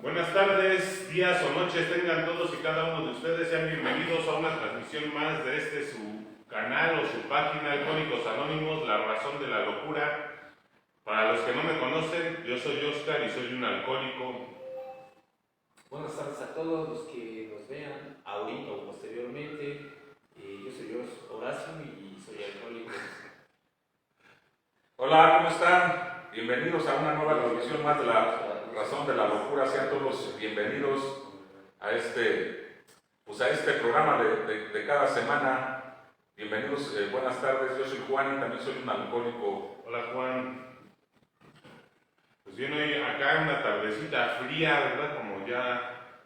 Buenas tardes, días o noches tengan todos y cada uno de ustedes. Sean bienvenidos a una transmisión más de su canal o su página, Alcohólicos Anónimos, la razón de la locura. Para los que no me conocen, yo soy Oscar y soy un alcohólico. Buenas tardes a todos los que nos vean ahorita o posteriormente. Yo soy Horacio y soy alcohólico. Hola, ¿cómo están? Bienvenidos a una nueva transmisión más de la razón de la locura. Sean todos bienvenidos a este programa de cada semana. Bienvenidos, buenas tardes. Yo soy Juan y también soy un alcohólico. Hola Juan. Pues bien, hoy acá una tardecita fría, ¿verdad? Como ya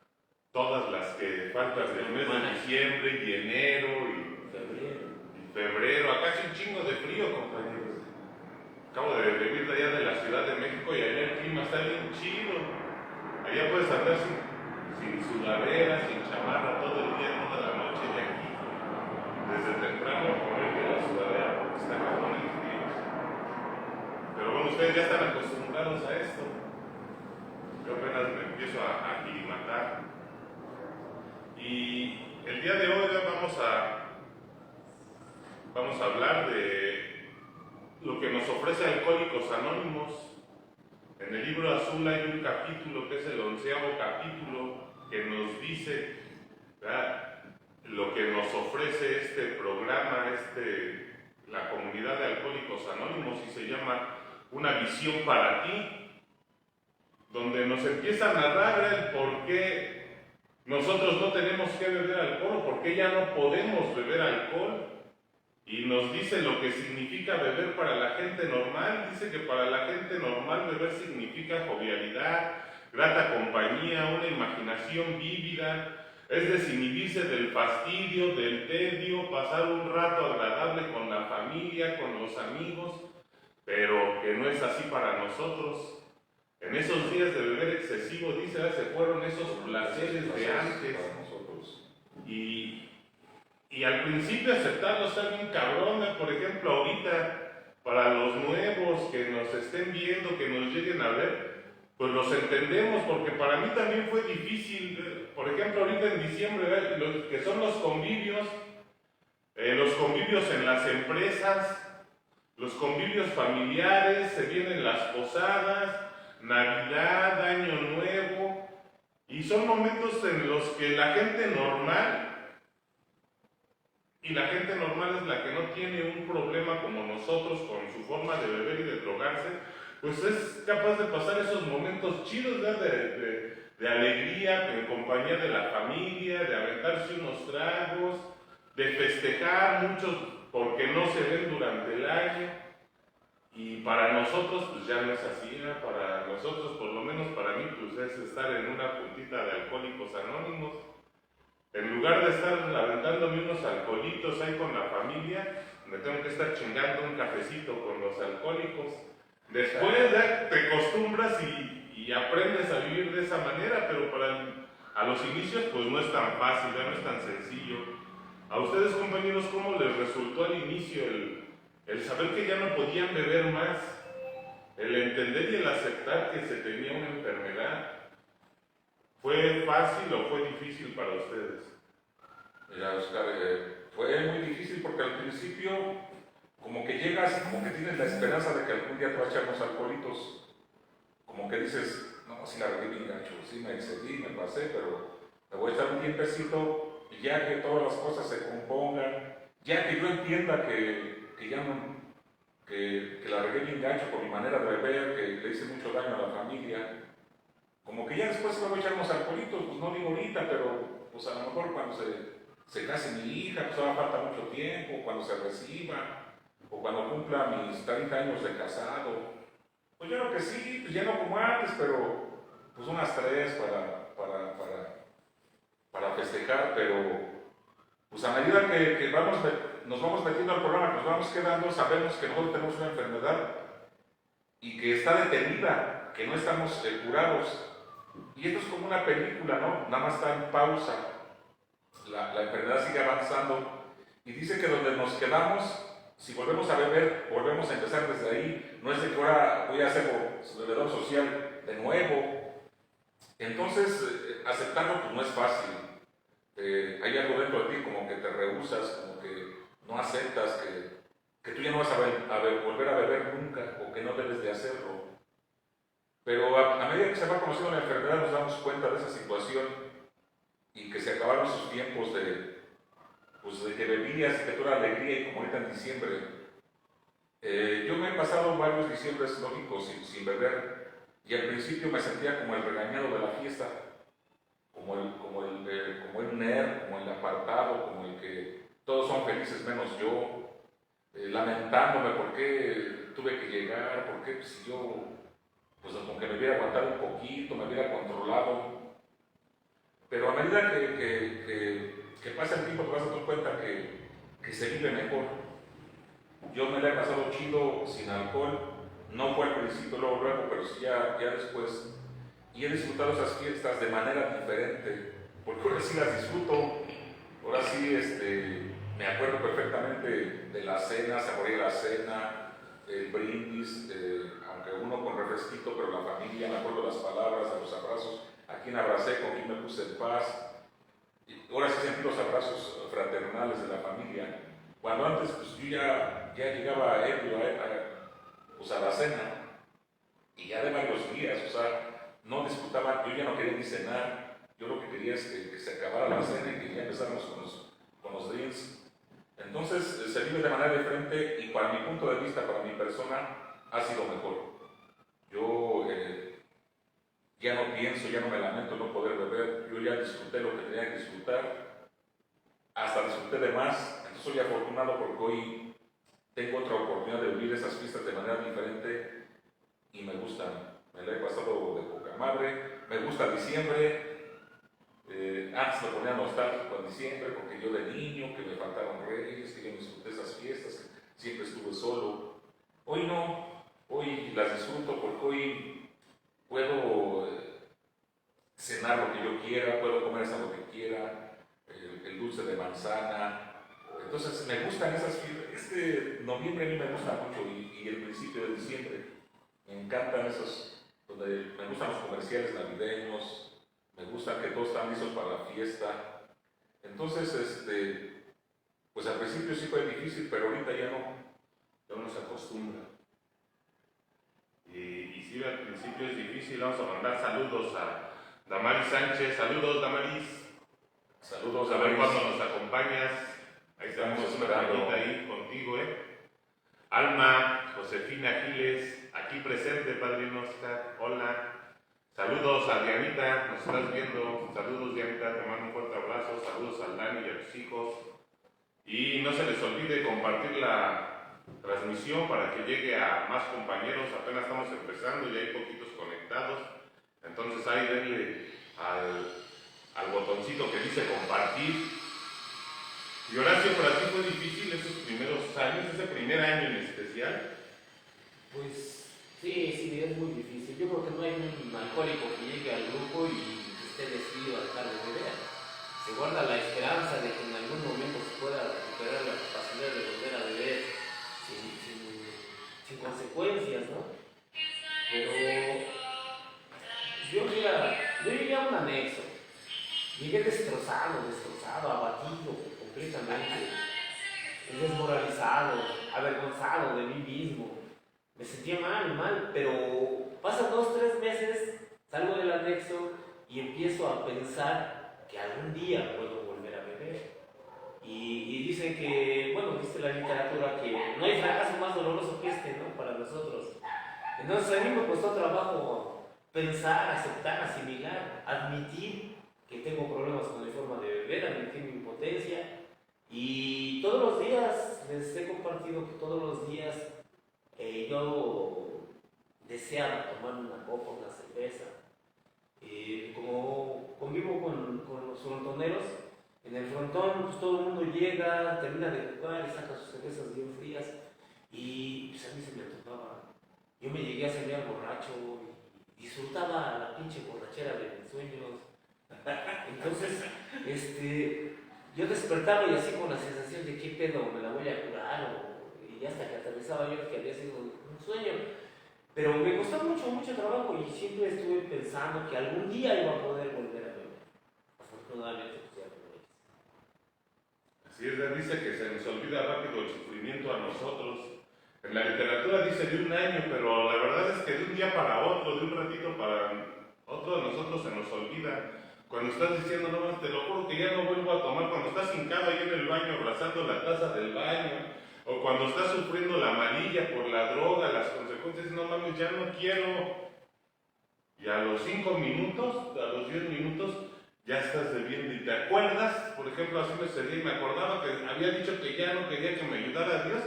todas las que faltan del mes de diciembre y enero y febrero. Acá hace un chingo de frío, compañeros. Acabo de venir de allá de la Ciudad de México y allá el clima está bien chido. Allá puedes andar sin sudadera, sin chamarra todo el día, toda la noche, y aquí desde temprano ponerte la sudadera porque está cabrón el frío. Pero bueno, ustedes ya están acostumbrados a esto. Yo apenas me empiezo a aclimatar. Y el día de hoy vamos a hablar de lo que nos ofrece Alcohólicos Anónimos. En el libro azul hay un capítulo que es el 11º capítulo que nos dice, ¿verdad?, lo que nos ofrece este programa, la comunidad de Alcohólicos Anónimos, y se llama Una visión para ti, donde nos empieza a narrar el por qué nosotros no tenemos que beber alcohol, o por qué ya no podemos beber alcohol. Y nos dice lo que significa beber para la gente normal. Dice que para la gente normal beber significa jovialidad, grata compañía, una imaginación vívida, es desinhibirse del fastidio, del tedio, pasar un rato agradable con la familia, con los amigos, pero que no es así para nosotros. En esos días de beber excesivo, dice, se fueron esos placeres de antes. Y al principio aceptarlo está bien cabrón. Por ejemplo, ahorita, para los nuevos que nos estén viendo, que nos lleguen a ver, pues los entendemos, porque para mí también fue difícil. Por ejemplo, ahorita en diciembre, lo que son los convivios en las empresas, los convivios familiares, se vienen las posadas, Navidad, Año Nuevo, y son momentos en los que la gente normal, y la gente normal es la que no tiene un problema como nosotros con su forma de beber y de drogarse, pues es capaz de pasar esos momentos chidos, ¿verdad?, de alegría en compañía de la familia, de aventarse unos tragos, de festejar, muchos porque no se ven durante el año. Y para nosotros pues ya no es así, ¿no? Para nosotros, por lo menos para mí, pues es estar en una puntita de Alcohólicos Anónimos. En lugar de estar aventándome unos alcoholitos ahí con la familia, me tengo que estar chingando un cafecito con los alcohólicos. Después ya te acostumbras y aprendes a vivir de esa manera, pero a los inicios pues no es tan fácil, ya no es tan sencillo. A ustedes, compañeros, ¿cómo les resultó al inicio el saber que ya no podían beber más? El entender y el aceptar que se tenía una enfermedad. ¿Fue fácil o fue difícil para ustedes? Mira, Oscar, fue muy difícil porque al principio como que llegas, como que tienes la esperanza de que algún día te vas a echar unos alcoholitos. Como que dices, no, si la regué bien gacho, sí me excedí, me pasé, pero me voy a echar un tiempecito y ya que todas las cosas se compongan, ya que yo entienda que ya no, que la regué bien gacho por mi manera de beber, que le hice mucho daño a la familia, como que ya después me voy a echar unos alcoholitos, pues no digo ahorita, pero pues a lo mejor cuando se case mi hija, pues ahora falta mucho tiempo, cuando se reciba, o cuando cumpla mis 30 años de casado, pues yo creo que sí, pues ya no como antes, pero pues unas 3 para festejar, pero pues a medida que nos vamos metiendo al programa, que nos vamos quedando, sabemos que nosotros tenemos una enfermedad y que está detenida, que no estamos curados. Y esto es como una película, ¿no? Nada más está en pausa. La enfermedad sigue avanzando. Y dice que donde nos quedamos, si volvemos a beber, volvemos a empezar desde ahí. No es de que ahora voy a ser bebedor social de nuevo. Entonces, aceptarlo pues no es fácil. Hay algo dentro de ti como que te rehusas, como que no aceptas que tú ya no vas a volver a beber nunca o que no debes de hacerlo. Pero a medida que se va conociendo la enfermedad nos damos cuenta de esa situación y que se acabaron esos tiempos pues de que bebías y que toda alegría y como ahorita en diciembre. Yo me he pasado varios diciembres lógicos sin beber y al principio me sentía como el regañado de la fiesta, como el nerd, como el apartado, como el que todos son felices menos yo, lamentándome por qué tuve que llegar, por qué pues, si yo, pues aunque me hubiera aguantado un poquito, me hubiera controlado. Pero a medida que pasa el tiempo te vas a dar cuenta que se vive mejor. Yo me la he pasado chido sin alcohol, no fue al principio, luego, pero sí ya después. Y he disfrutado esas fiestas de manera diferente, porque ahora sí las disfruto, ahora sí me acuerdo perfectamente de la cena, saboreé la cena, el brindis, aunque uno con refresquito, pero la familia, me acuerdo las palabras, de los abrazos, a quién abracé, con quién me puse en paz. Y ahora sí sentí los abrazos fraternales de la familia. Cuando antes pues, yo ya llegaba ebrio pues, a la cena, y ya de varios días, o sea, no disfrutaba, yo ya no quería ni cenar, yo lo que quería es que se acabara la cena y que ya empezáramos con los drinks. Entonces se vive de manera diferente y para mi punto de vista, para mi persona, ha sido mejor. Yo ya no pienso, ya no me lamento no poder beber, yo ya disfruté lo que tenía que disfrutar, hasta disfruté de más, entonces soy afortunado porque hoy tengo otra oportunidad de vivir esas fiestas de manera diferente y me gustan, me la he pasado de poca madre, me gusta diciembre, antes me ponía nostálgico en diciembre porque yo de niño, que me faltaron reyes, que yo no disfruté esas fiestas, que siempre estuve solo. Hoy no, hoy las disfruto porque hoy puedo cenar lo que yo quiera, puedo comer hasta lo que quiera, el dulce de manzana. Entonces me gustan esas fiestas. Este noviembre a mí me gusta mucho y el principio de diciembre. Me encantan esos, donde me gustan los comerciales navideños. Me gusta que todos están listos para la fiesta. Entonces, pues al principio sí fue difícil, pero ahorita ya no se acostumbra. Y sí, al principio es difícil. Vamos a mandar saludos a Damaris Sánchez. Saludos, Damaris. Saludos, A ver Damaris. cuándo nos acompañas. Ahí estamos una esperando. cañita ahí contigo, Alma, Josefina Giles, aquí presente, Padrino Oscar. Hola. Saludos a Dianita, nos estás viendo. Saludos, Dianita, te mando un fuerte abrazo. Saludos al Dani y a tus hijos. Y no se les olvide compartir la transmisión para que llegue a más compañeros. Apenas estamos empezando y hay poquitos conectados. Entonces ahí denle al botoncito que dice compartir. Y Horacio, para ti fue difícil esos primeros años, ese primer año en especial. Pues sí, es muy difícil. Yo creo que no hay un alcohólico que llegue al grupo y que esté decidido a dejar de beber. Se guarda la esperanza de que en algún momento se pueda recuperar la capacidad de volver a beber sin consecuencias, ¿no? Pero yo llegué a un anexo. Llegué destrozado, abatido completamente, desmoralizado, avergonzado de mí mismo. Me sentía mal, pero pasan 2-3 meses, salgo del anexo y empiezo a pensar que algún día puedo volver a beber. Y dicen que, bueno, dice la literatura que no hay fracaso más doloroso que ¿no? Para nosotros. Entonces a mí me costó trabajo pensar, aceptar, asimilar, admitir que tengo problemas con mi forma de beber, admitir mi impotencia. Y todos los días les he compartido que todos los días yo deseaba tomar una copa, una cerveza. Como convivo con los frontoneros, en el frontón pues, todo el mundo llega, termina de jugar y saca sus cervezas bien frías. Y pues a mí se me antojaba. Yo me llegué a salir borracho y disfrutaba la pinche borrachera de mis sueños. Entonces, yo despertaba y así con la sensación de qué pedo, me la voy a curar, y hasta que aterrizaba yo que había sido un sueño. Pero me costó mucho trabajo y siempre estuve pensando que algún día iba a poder volver a beber. Afortunadamente, pues ya no lo hice. Así es, dice que se nos olvida rápido el sufrimiento a nosotros. En la literatura dice de un año, pero la verdad es que de un día para otro, de un ratito para otro, a nosotros se nos olvida. Cuando estás diciendo, no más, te lo juro que ya no vuelvo a tomar, cuando estás hincado ahí en el baño abrazando la taza del baño, o cuando estás sufriendo la malilla por la droga, las consecuencias, no mames, ya no quiero. Y a los 5 minutos, a los 10 minutos, ya estás bebiendo. ¿Y te acuerdas? Por ejemplo, así me salí y me acordaba que había dicho que ya no quería que me ayudara Dios,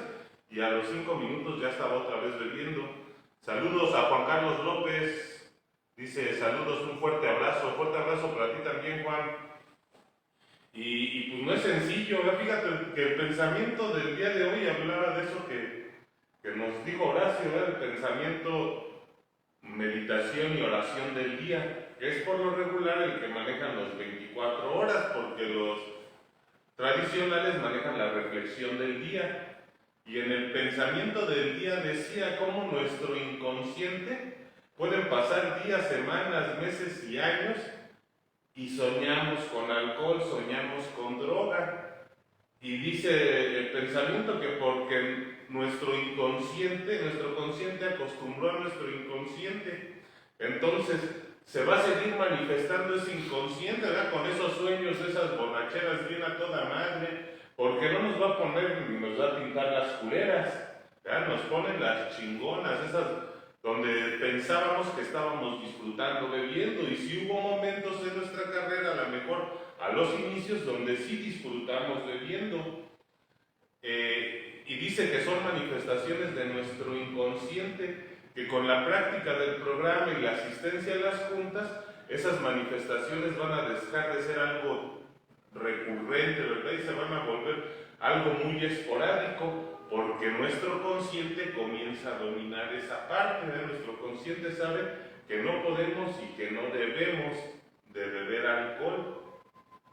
y a los 5 minutos ya estaba otra vez bebiendo. Saludos a Juan Carlos López. Dice, saludos, un fuerte abrazo para ti también, Juan. Y pues no es sencillo, fíjate que el pensamiento del día de hoy hablaba de eso que nos dijo Horacio, el pensamiento, meditación y oración del día, que es por lo regular el que manejan los 24 horas, porque los tradicionales manejan la reflexión del día. Y en el pensamiento del día decía cómo nuestro inconsciente pueden pasar días, semanas, meses y años y soñamos con alcohol, soñamos con droga. Y dice el pensamiento que porque nuestro consciente acostumbró a nuestro inconsciente, entonces se va a seguir manifestando ese inconsciente, ¿verdad? Con esos sueños, esas borracheras bien a toda madre, porque no nos va a poner ni nos va a pintar las culeras, ¿verdad? Nos ponen las chingonas, esas donde pensábamos que estábamos disfrutando bebiendo, y si hubo momentos en nuestra carrera, a lo mejor a los inicios, donde sí disfrutamos bebiendo, y dice que son manifestaciones de nuestro inconsciente, que con la práctica del programa y la asistencia a las juntas, esas manifestaciones van a dejar de ser algo recurrente, ¿verdad? Y se van a volver algo muy esporádico, porque nuestro consciente comienza a dominar esa parte, ¿verdad? Nuestro consciente sabe que no podemos y que no debemos de beber alcohol.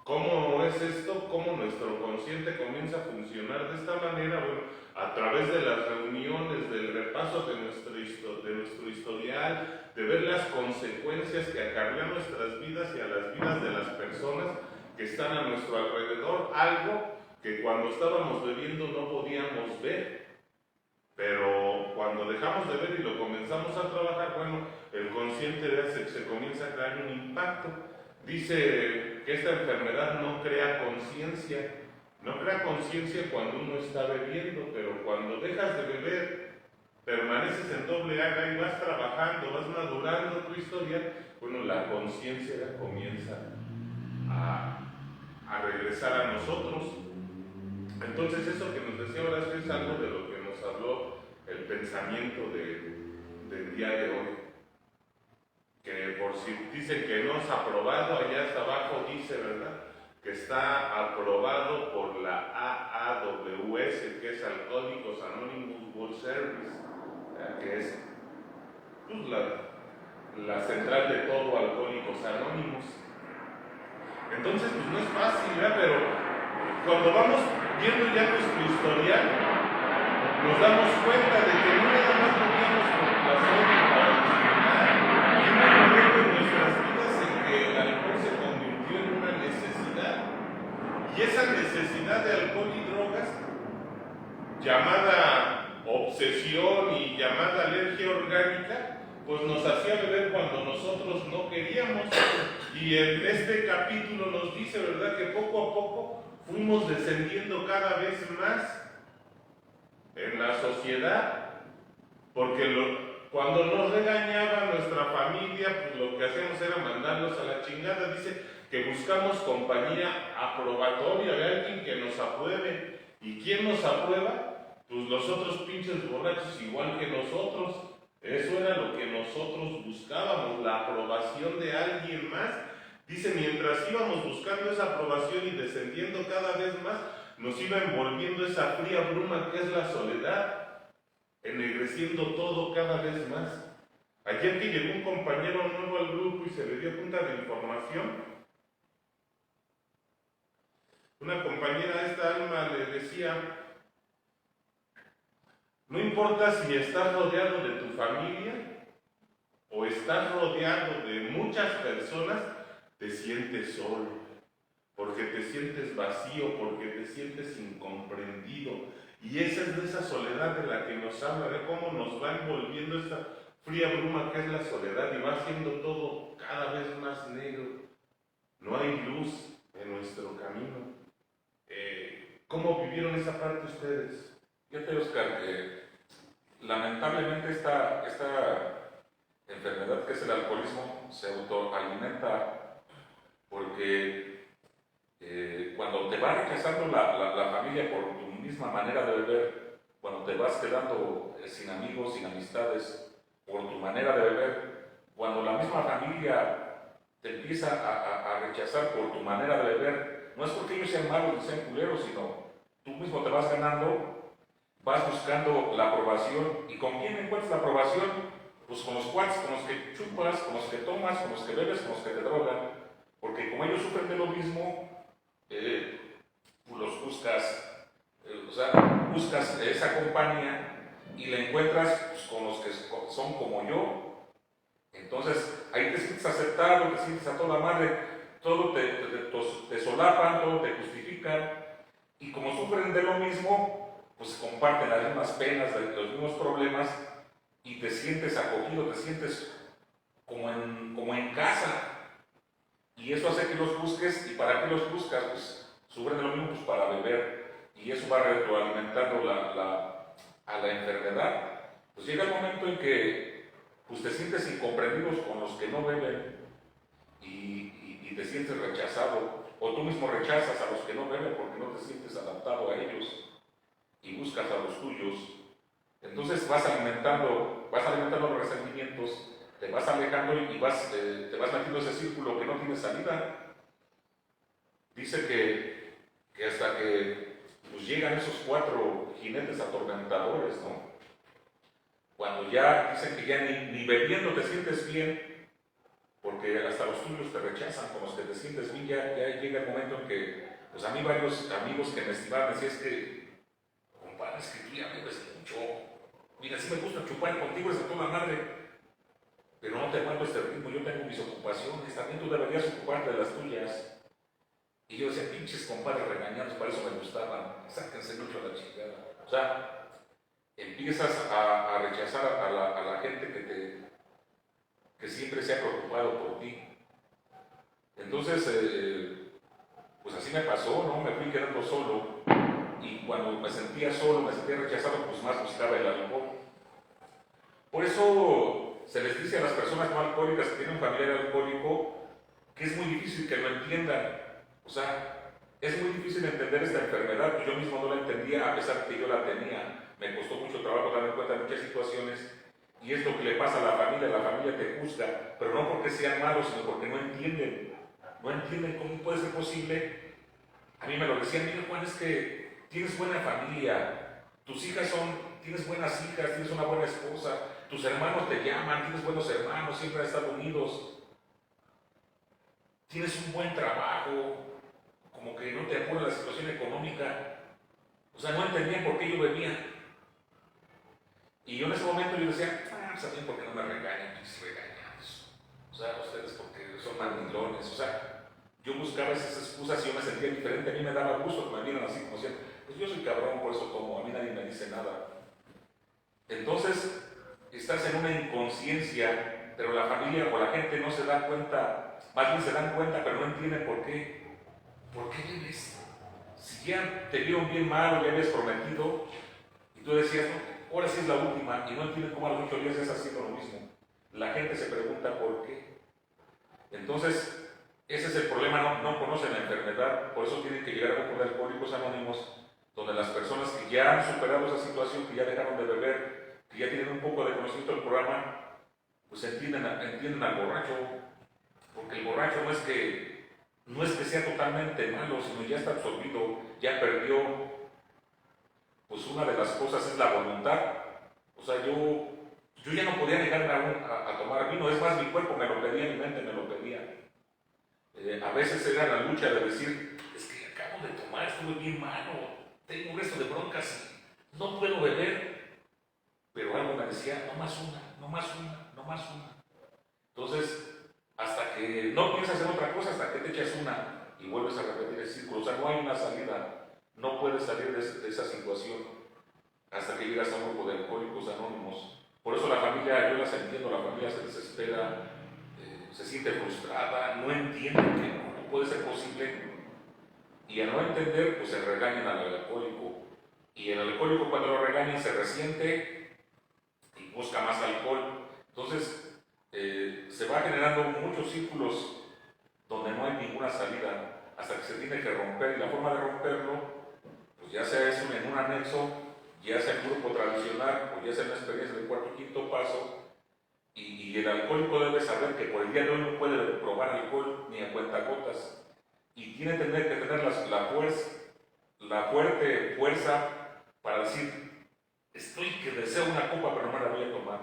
¿Cómo es esto? ¿Cómo nuestro consciente comienza a funcionar de esta manera? Bueno, a través de las reuniones, del repaso de nuestro historial, de ver las consecuencias que acarrean nuestras vidas y a las vidas de las personas que están a nuestro alrededor, algo que cuando estábamos bebiendo no podíamos ver, pero cuando dejamos de ver y lo comenzamos a trabajar, bueno, el consciente se comienza a crear un impacto. Dice que esta enfermedad no crea conciencia, no crea conciencia cuando uno está bebiendo, pero cuando dejas de beber, permaneces en doble A y vas trabajando, vas madurando tu historia, bueno, la conciencia comienza a regresar a nosotros. Entonces eso que nos decía Horacio es algo de lo que nos habló el pensamiento del día de hoy. Que por si dicen que no es aprobado, allá hasta abajo dice, ¿verdad?, que está aprobado por la AAWS, que es Alcohólicos Anonymous World Service, que es pues, la central de todo Alcohólicos Anónimos. Entonces, pues no es fácil, ¿verdad? Pero cuando vamos viendo ya nuestro historial, nos damos cuenta de que no nada más vivíamos por placer para disfrutar. Y hubo un momento en nuestras vidas en que el alcohol se convirtió en una necesidad. Y esa necesidad de alcohol y drogas, llamada obsesión y llamada alergia orgánica, pues nos hacía beber cuando nosotros no queríamos. Y en este capítulo nos dice, ¿verdad?, que poco a poco fuimos descendiendo cada vez más en la sociedad, porque cuando nos regañaba nuestra familia, pues lo que hacíamos era mandarlos a la chingada. Dice que buscamos compañía aprobatoria de alguien que nos apruebe. ¿Y quién nos aprueba? Pues los otros pinches borrachos igual que nosotros. Eso era lo que nosotros buscábamos, la aprobación de alguien más. Dice, mientras íbamos buscando esa aprobación y descendiendo cada vez más, nos iba envolviendo esa fría bruma que es la soledad, ennegreciendo todo cada vez más. Ayer que llegó un compañero nuevo al grupo y se le dio cuenta de información, una compañera, esta Alma, le decía, No importa si estás rodeado de tu familia o estás rodeado de muchas personas, te sientes solo, porque te sientes vacío, porque te sientes incomprendido. Y esa es de esa soledad de la que nos habla, de cómo nos va envolviendo esta fría bruma que es la soledad y va haciendo todo cada vez más negro. No hay luz en nuestro camino. ¿Cómo vivieron esa parte ustedes? Fíjate, Oscar, lamentablemente esta enfermedad que es el alcoholismo se autoalimenta porque cuando te va rechazando la familia por tu misma manera de beber, cuando te vas quedando sin amigos, sin amistades, por tu manera de beber, cuando la misma familia te empieza a rechazar por tu manera de beber, no es porque ellos sean malos ni sean culeros, sino tú mismo te vas ganando, vas buscando la aprobación. ¿Y con quién encuentras la aprobación? Pues con los cuates, con los que chupas, con los que tomas, con los que bebes, con los que te drogan. Porque como ellos sufren de lo mismo, tú los buscas, buscas esa compañía y la encuentras pues, con los que son como yo. Entonces ahí te sientes aceptado, te sientes a toda madre, todo te solapan, todo te justifican, y como sufren de lo mismo, pues comparten las mismas penas, los mismos problemas, y te sientes acogido, te sientes como en casa. Y eso hace que los busques. ¿Y para qué los buscas? Pues sufren de lo mismo, pues para beber, y eso va retroalimentando a la enfermedad. Pues llega el momento en que pues, te sientes incomprendidos con los que no beben y te sientes rechazado, o tú mismo rechazas a los que no beben porque no te sientes adaptado a ellos y buscas a los tuyos. Entonces vas alimentando los resentimientos, te vas alejando y te vas metiendo ese círculo que no tiene salida. Dice que hasta que pues, llegan esos 4 jinetes atormentadores, ¿no? Cuando ya dicen que ya ni bebiendo te sientes bien, porque hasta los tuyos te rechazan, con los que te sientes bien, ya llega el momento en que, pues a mí varios amigos que me estimaban decían, es que, compadre, es que tú ya bebes mucho. Mira, sí me gusta chupar contigo, es a toda madre, pero no te aguanto este ritmo, yo tengo mis ocupaciones, también tú deberías ocuparte de las tuyas. Y yo decía, pinches compadres regañados, para eso me gustaban, sáquense mucho a la chingada. O sea, empiezas a rechazar a la gente que siempre se ha preocupado por ti. Entonces, pues así me pasó, ¿no? Me fui quedando solo, y cuando me sentía solo, me sentía rechazado, pues más buscaba el alcohol. Por eso se les dice a las personas no alcohólicas que tienen un familiar alcohólico que es muy difícil que lo entiendan. O sea, es muy difícil entender esta enfermedad, pues yo mismo no la entendía a pesar que yo la tenía. Me costó mucho trabajo darme cuenta de muchas situaciones, y es lo que le pasa a la familia te juzga, pero no porque sean malos, sino porque no entienden cómo puede ser posible. A mí me lo decían, mira Juan, es que tienes buena familia, tienes buenas hijas, tienes una buena esposa, tus hermanos te llaman, tienes buenos hermanos, siempre han estado unidos, tienes un buen trabajo, como que no te apura la situación económica. O sea, no entendían por qué yo bebía. Y yo en ese momento yo decía, ¿saben por qué no me regañan? Pues regañados. O sea, ustedes porque son mandilones. O sea, yo buscaba esas excusas y yo me sentía diferente. A mí me daba gusto que me vieran así como decían, pues yo soy cabrón, por eso tomo, a mí nadie me dice nada. Entonces, estás en una inconsciencia, pero la familia o la gente no se da cuenta, más bien se dan cuenta, pero no entienden por qué. ¿Por qué bebes? Si ya te vieron bien mal o ya habías prometido, y tú decías, no, ahora sí es la última, y no entienden cómo a los 8 días estás haciendo lo mismo. La gente se pregunta por qué. Entonces, ese es el problema, no conocen la enfermedad, por eso tienen que llegar a un grupo de Alcohólicos Anónimos, donde las personas que ya han superado esa situación, que ya dejaron de beber, que ya tienen un poco de conocimiento del programa, pues entienden al borracho, porque el borracho no es que sea totalmente malo, sino ya está absorbido, ya perdió. Pues una de las cosas es la voluntad. O sea, yo ya no podía negarme a tomar vino, es más, mi cuerpo me lo pedía, mi mente me lo pedía. A veces era la lucha de decir, es que acabo de tomar, estuve bien malo, tengo un resto de broncas, no puedo beber. pero algo me decía, no más una, no más una, no más una. Entonces, hasta que no piensas en otra cosa, hasta que te echas una y vuelves a repetir el círculo. O sea, no hay una salida, no puedes salir de esa situación hasta que llegas a un grupo de alcohólicos anónimos. Por eso la familia, yo las entiendo, la familia se desespera, se siente frustrada, no entiende que no puede ser posible. Y al no entender, pues se regañan al alcohólico. Y el alcohólico, cuando lo regañan, se resiente y busca más alcohol. Entonces, se va generando muchos círculos donde no hay ninguna salida hasta que se tiene que romper. Y la forma de romperlo, pues ya sea eso en un anexo, ya sea en un grupo tradicional, o ya sea en una experiencia del cuarto o quinto paso. Y el alcohólico debe saber que por el día de hoy no puede probar alcohol ni a cuentagotas. Y tiene que tener la fuerte fuerza para decir, estoy que deseo una copa pero no la voy a tomar,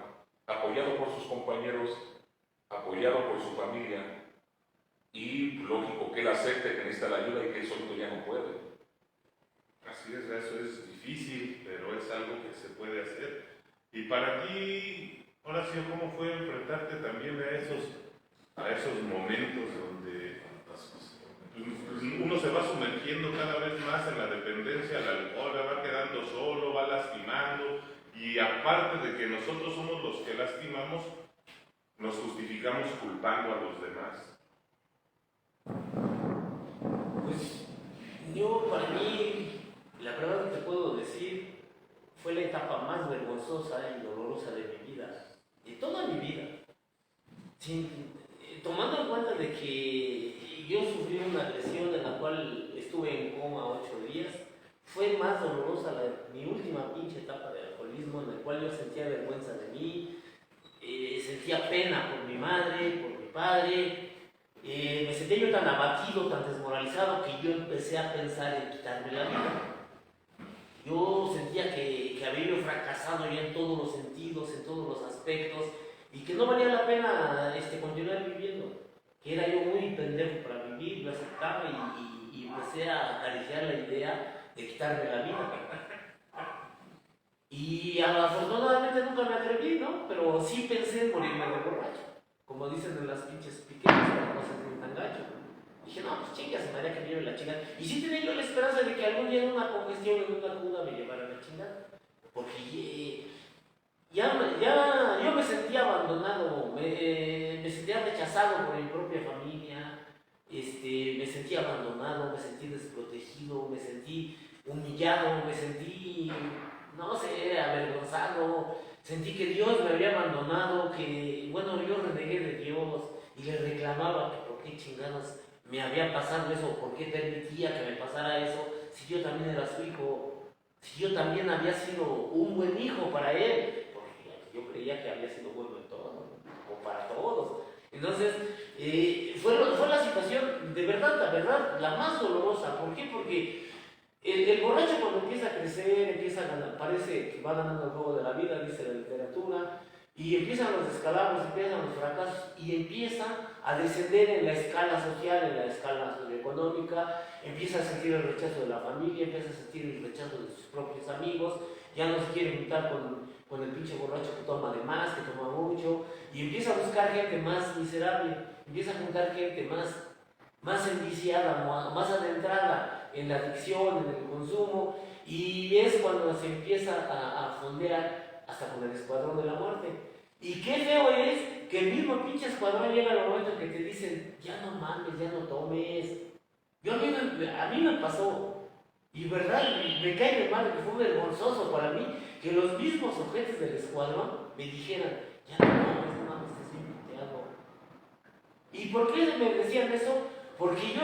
apoyado por sus compañeros, apoyado por su familia, y lógico que él acepte que necesita la ayuda y que él solito ya no puede. Así es, eso es difícil, pero es algo que se puede hacer. Y para ti, Horacio, ¿cómo fue enfrentarte también a esos momentos donde uno se va sumergiendo cada vez más en la dependencia al alcohol, va quedando solo, va lastimando, y aparte de que nosotros somos los que lastimamos, nos justificamos culpando a los demás? Pues yo, para mí, la verdad que te puedo decir, fue la etapa más vergonzosa y dolorosa de mi vida, de toda mi vida. Tomando en cuenta de que yo sufrí una lesión en la cual estuve en coma 8 días, fue más dolorosa mi última pinche etapa de alcoholismo, en la cual yo sentía vergüenza de mí, sentía pena por mi madre, por mi padre, me sentía yo tan abatido, tan desmoralizado, que yo empecé a pensar en quitarme la vida. Yo sentía que había yo fracasado ya en todos los sentidos, en todos los aspectos, y que no valía la pena continuar viviendo, que era yo muy pendejo para vivir, lo aceptaba y empecé a acariciar la idea de quitarme la vida. Y afortunadamente nunca me atreví, ¿no? Pero sí pensé en morirme de borracho, como dicen en las pinches piquetas, para no sentir tan gacho. Dije, no, pues chingas, me haría que me lleve la chingada. Y sí tenía yo la esperanza de que algún día en una congestión, en una cruda, me llevara la chingada. Porque yo me sentía abandonado, me sentía rechazado por mi propia familia, me sentí abandonado, me sentí desprotegido, me sentí humillado, me sentí, no sé, avergonzado, sentí que Dios me había abandonado, que, bueno, yo renegué de Dios y le reclamaba que por qué chingados me había pasado eso, por qué permitía que me pasara eso, si yo también era su hijo, si yo también había sido un buen hijo para él, porque yo creía que había sido bueno en todo, o para todos. Entonces, fue la situación, de verdad, la verdad, la más dolorosa. ¿Por qué? Porque el borracho, cuando empieza a crecer, empieza a ganar, parece que va ganando el juego de la vida, dice la literatura, y empiezan los descalabros, empiezan los fracasos, y empieza a descender en la escala social, en la escala socioeconómica, empieza a sentir el rechazo de la familia, empieza a sentir el rechazo de sus propios amigos, ya no se quiere juntar con el pinche borracho que toma de más, que toma mucho, y empieza a buscar gente más miserable, empieza a juntar gente más enviciada, más adentrada en la adicción, en el consumo, y es cuando se empieza a fondear hasta con el escuadrón de la muerte. Y qué feo es que el mismo pinche escuadrón llega al momento que te dicen, ya no mames, ya no tomes. A mí me pasó, y verdad, me cae de madre, que fue vergonzoso para mí, que los mismos sujetos del escuadrón me dijeran, ya no mames, estás bien piteado. ¿Y por qué me decían eso? Porque yo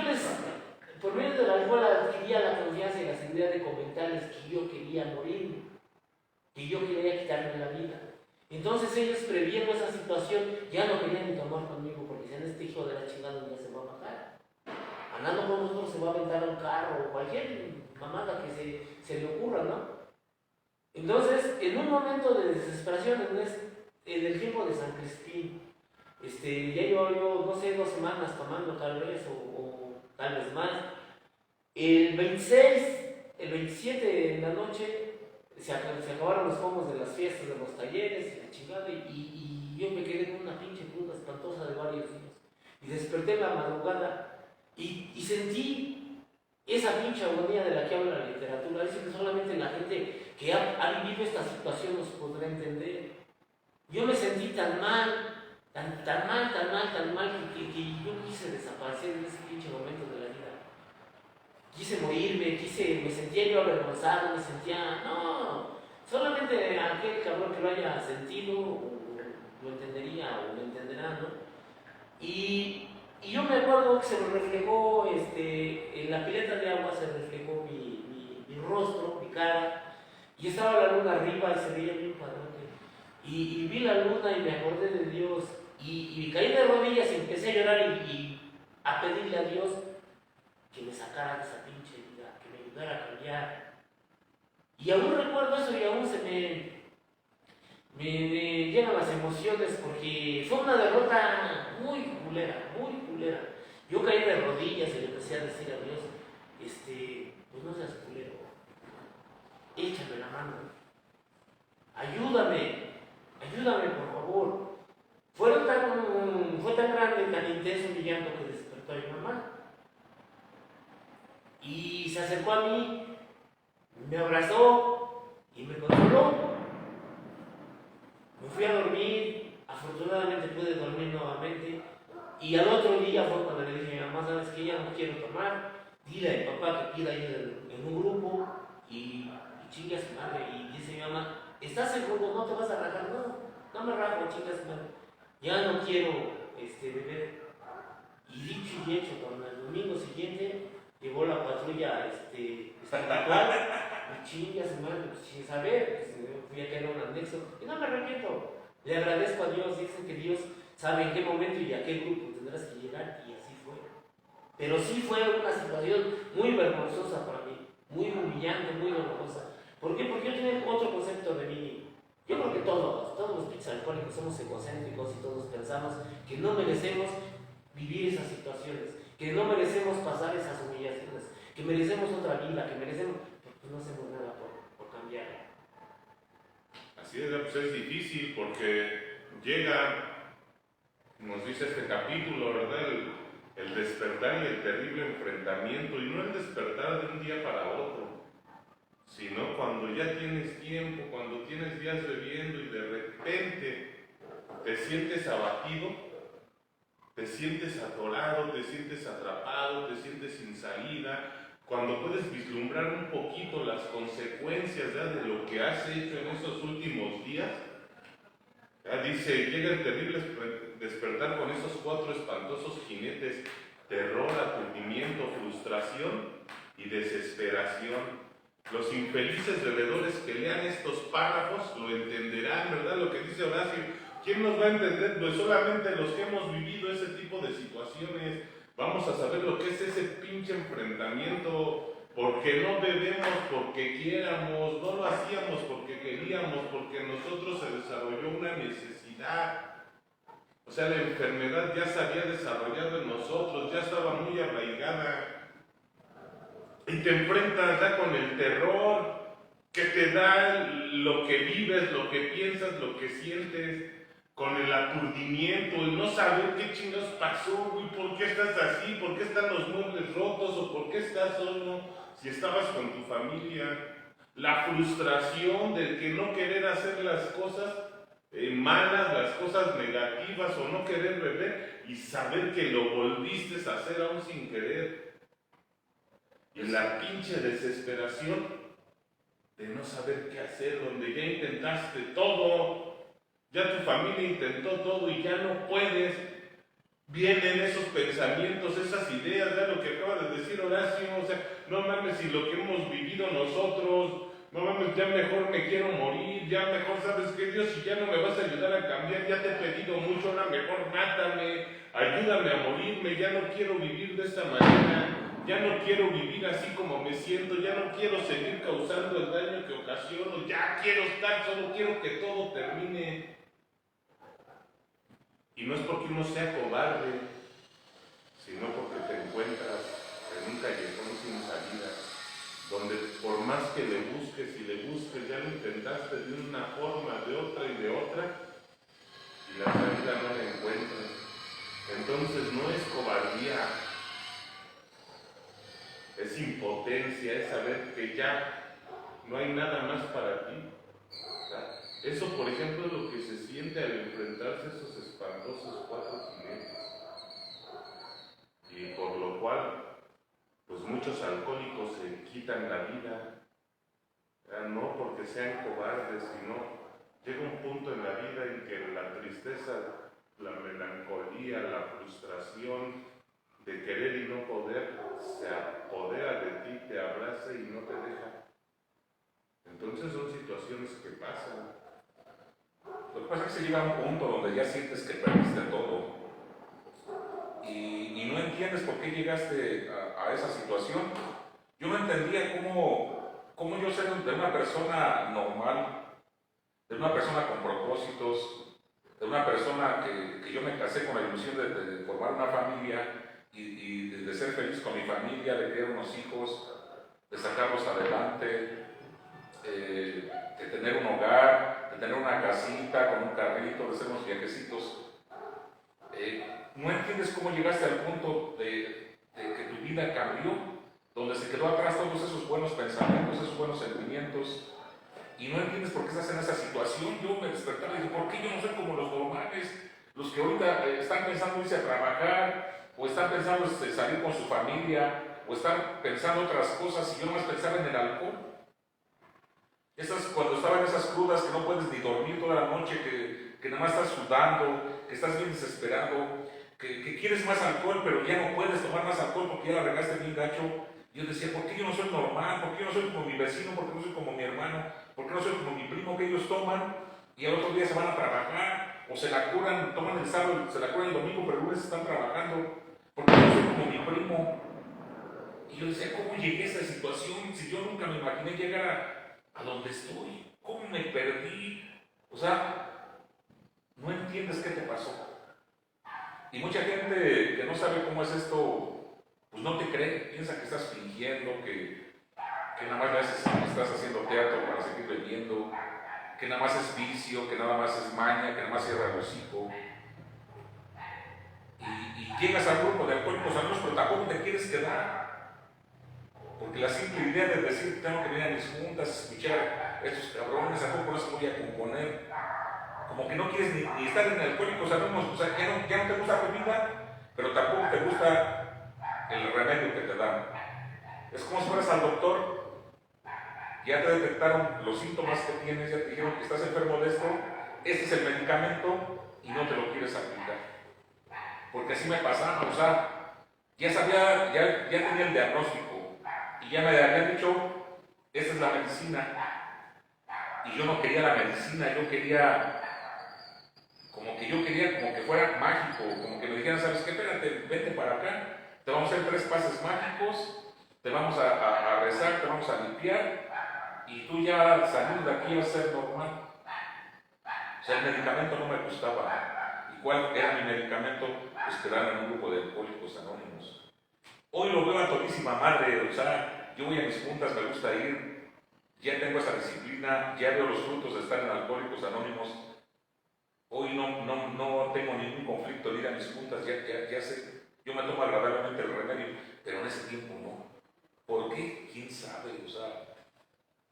por medio de la alcohol adquiría la confianza y la seguridad de comentarles que yo quería morir, que yo quería quitarme la vida. Entonces ellos, previendo esa situación, ya no querían ni tomar conmigo, porque decían, este hijo de la chingada ya se va a matar. Andando con nosotros se va a aventar a un carro, o cualquier mamada que se le ocurra, ¿no? Entonces, en un momento de desesperación, en el tiempo de San Crispín, ya yo, no sé, 2 semanas tomando tal vez, o tal vez más. El 26, el 27 en la noche, se acabaron los pomos de las fiestas, de los talleres y la chingada, y yo me quedé con una pinche cruda espantosa de varios días. Y desperté en la madrugada y sentí esa pinche agonía de la que habla la literatura. Dice que solamente la gente que ha vivido esta situación nos podrá entender. Yo me sentí tan mal, tan mal, que yo quise desaparecer en ese pinche momento de la vida. Quise morirme, me sentía yo avergonzado, me sentía, no, solamente aquel cabrón que lo haya sentido lo entendería o lo entenderá, ¿no? Y yo me acuerdo que se me reflejó, en la pileta de agua se reflejó mi rostro, mi cara, y estaba la luna arriba y se veía bien padrote. Y vi la luna y me acordé de Dios, y caí de rodillas y empecé a llorar y a pedirle a Dios que me sacara de esa pinche vida, que me ayudara a cambiar. Y aún recuerdo eso y aún se me llegan las emociones porque fue una derrota muy culera, muy culera. Yo caí de rodillas y le empecé a decir a Dios, pues no seas culero, échame la mano, ayúdame por favor. Fue tan grande y tan intenso mi llanto que despertó a mi mamá. Y se acercó a mí, me abrazó y me consoló. Me fui a dormir, afortunadamente pude dormir nuevamente. Y al otro día fue cuando le dije a mi mamá, ¿sabes qué? Ya no quiero tomar. Dile a mi papá que pida ir en un grupo y chingue a su madre. Y dice mi mamá, ¿estás seguro? ¿No te vas a rajar? No me rajo, chingue a su madre. Ya no quiero beber. Y dicho y hecho, cuando el domingo siguiente llegó la patrulla estatal, y chingue a su madre, pues, sin saber, pues, fui a caer a un anexo. Y no me arrepiento. Le agradezco a Dios, dicen que Dios sabe en qué momento y a qué grupo tendrás que llegar, y así fue. Pero sí fue una situación muy vergonzosa para mí, muy humillante, muy dolorosa. ¿Por qué? Porque yo tenía otro concepto de mí. Yo creo que todos los pinches alcohólicos somos egocéntricos y todos pensamos que no merecemos vivir esas situaciones, que no merecemos pasar esas humillaciones, que merecemos otra vida, que merecemos, pues no hacemos nada por cambiar. Así es, pues es difícil porque llega, nos dice este capítulo, ¿verdad? El despertar y el terrible enfrentamiento, y no el despertar de un día para otro, sino cuando ya tienes tiempo, cuando tienes días bebiendo y de repente te sientes abatido, te sientes atorado, te sientes atrapado, te sientes sin salida, cuando puedes vislumbrar un poquito las consecuencias ya de lo que has hecho en esos últimos días. Ya dice, llega el terrible despertar con esos 4 espantosos jinetes: terror, aturdimiento, frustración y desesperación. Los infelices bebedores que lean estos párrafos lo entenderán, ¿verdad? Lo que dice Horacio, ¿quién nos va a entender? Pues solamente los que hemos vivido ese tipo de situaciones. Vamos a saber lo que es ese pinche enfrentamiento, porque no bebemos porque quiéramos, no lo hacíamos porque queríamos, porque en nosotros se desarrolló una necesidad. O sea, la enfermedad ya se había desarrollado en nosotros, ya estaba muy arraigada. Y te enfrentas ya con el terror que te da lo que vives, lo que piensas, lo que sientes, con el aturdimiento, el no saber qué chingados pasó, güey, por qué estás así, por qué están los muebles rotos, o por qué estás solo, si estabas con tu familia, la frustración del que no querer hacer las cosas malas, las cosas negativas, o no querer beber, y saber que lo volviste a hacer aún sin querer. Y la pinche desesperación de no saber qué hacer, donde ya intentaste todo, ya tu familia intentó todo y ya no puedes. Vienen esos pensamientos, esas ideas, ya lo que acaba de decir Horacio, o sea, no mames, si lo que hemos vivido nosotros, no mames, ya mejor me quiero morir, ya mejor, ¿sabes qué, Dios? Si ya no me vas a ayudar a cambiar, ya te he pedido mucho, ahora mejor mátame, ayúdame a morirme, ya no quiero vivir de esta manera. Ya no quiero vivir así como me siento, ya no quiero seguir causando el daño que ocasiono, ya quiero estar, solo quiero que todo termine. Y no es porque uno sea cobarde, sino porque te encuentras en un callejón sin salida, donde por más que le busques y le busques entonces ya lo intentaste de una forma, de otra y de otra, y la salida no la encuentras. Entonces no es cobardía, es impotencia, es saber que ya no hay nada más para ti. Eso, por ejemplo, es lo que se siente al enfrentarse a esos espantosos 4 jinetes. Y por lo cual, pues muchos alcohólicos se quitan la vida, no porque sean cobardes, sino llega un punto en la vida en que la tristeza, la melancolía, la frustración de querer y no poder se apodera de ti, te abraza y no te deja. Entonces son situaciones que pasan. Lo que pasa es que se llega a un punto donde ya sientes que perdiste todo y no entiendes por qué llegaste a esa situación. Yo no entendía cómo yo ser de una persona normal, de una persona con propósitos, de una persona que yo me casé con la ilusión de formar una familia y de ser feliz con mi familia, de criar unos hijos, de sacarlos adelante, de tener un hogar, de tener una casita con un carrito, de hacer unos viajecitos. No entiendes cómo llegaste al punto de que tu vida cambió, donde se quedó atrás todos esos buenos pensamientos, esos buenos sentimientos, y no entiendes por qué estás en esa situación. Yo me despertaba y dije, ¿por qué yo no soy como los normales? Los que ahorita están pensando irse a trabajar, o están pensando salir con su familia, o están pensando otras cosas, y yo más pensaba en el alcohol. Cuando estaba en esas crudas que no puedes ni dormir toda la noche, que nada más estás sudando, que estás bien desesperado, que quieres más alcohol, pero ya no puedes tomar más alcohol porque ya la regaste bien gacho. Yo decía, ¿por qué yo no soy normal? ¿Por qué yo no soy como mi vecino? ¿Por qué no soy como mi hermano? ¿Por qué no soy como mi primo, que ellos toman y al otro día se van a trabajar? O se la curan, toman el sábado, se la curan el domingo, pero el lunes están trabajando. ¿Por qué no soy como mi primo? Y yo decía, ¿cómo llegué a esta situación si yo nunca me imaginé llegar a donde estoy? ¿Cómo me perdí? O sea, no entiendes qué te pasó. Y mucha gente que no sabe cómo es esto, pues no te cree, piensa que estás fingiendo, que nada más estás haciendo teatro para seguir bebiendo, que nada más es vicio, que nada más es maña, que nada más cierra el hocico. Y llegas al grupo de alcohólicos anónimos, pero tampoco te quieres quedar. Porque la simple idea de decir, tengo que venir a mis juntas, escuchar a estos cabrones, ¿a poco no se voy a componer? Como que no quieres ni estar en Alcohólicos Anónimos, o sea, ya no te gusta la bebida, pero tampoco te gusta el remedio que te dan. Es como si fueras al doctor, ya te detectaron los síntomas que tienes, ya te dijeron que estás enfermo de esto, este es el medicamento y no te lo quieres aplicar. Porque así me pasaba, o sea, ya sabía, ya tenía el diagnóstico y ya me habían dicho, esta es la medicina. Y yo no quería la medicina, yo quería como que fuera mágico, como que me dijeran, ¿sabes qué? Espérate, vente para acá, te vamos a hacer 3 pases mágicos, te vamos a rezar, te vamos a limpiar, y tú ya salir de aquí vas a ser normal. O sea, el medicamento no me gustaba. ¿Y cuál era mi medicamento? Pues quedar en un grupo de Alcohólicos Anónimos. Hoy lo veo a todísima madre, o sea, yo voy a mis juntas, me gusta ir, ya tengo esa disciplina, ya veo los frutos de estar en Alcohólicos Anónimos. Hoy no tengo ningún conflicto de ir a mis juntas, ya sé, yo me tomo agradablemente el remedio, pero en ese tiempo no. ¿Por qué? ¿Quién sabe? O sea,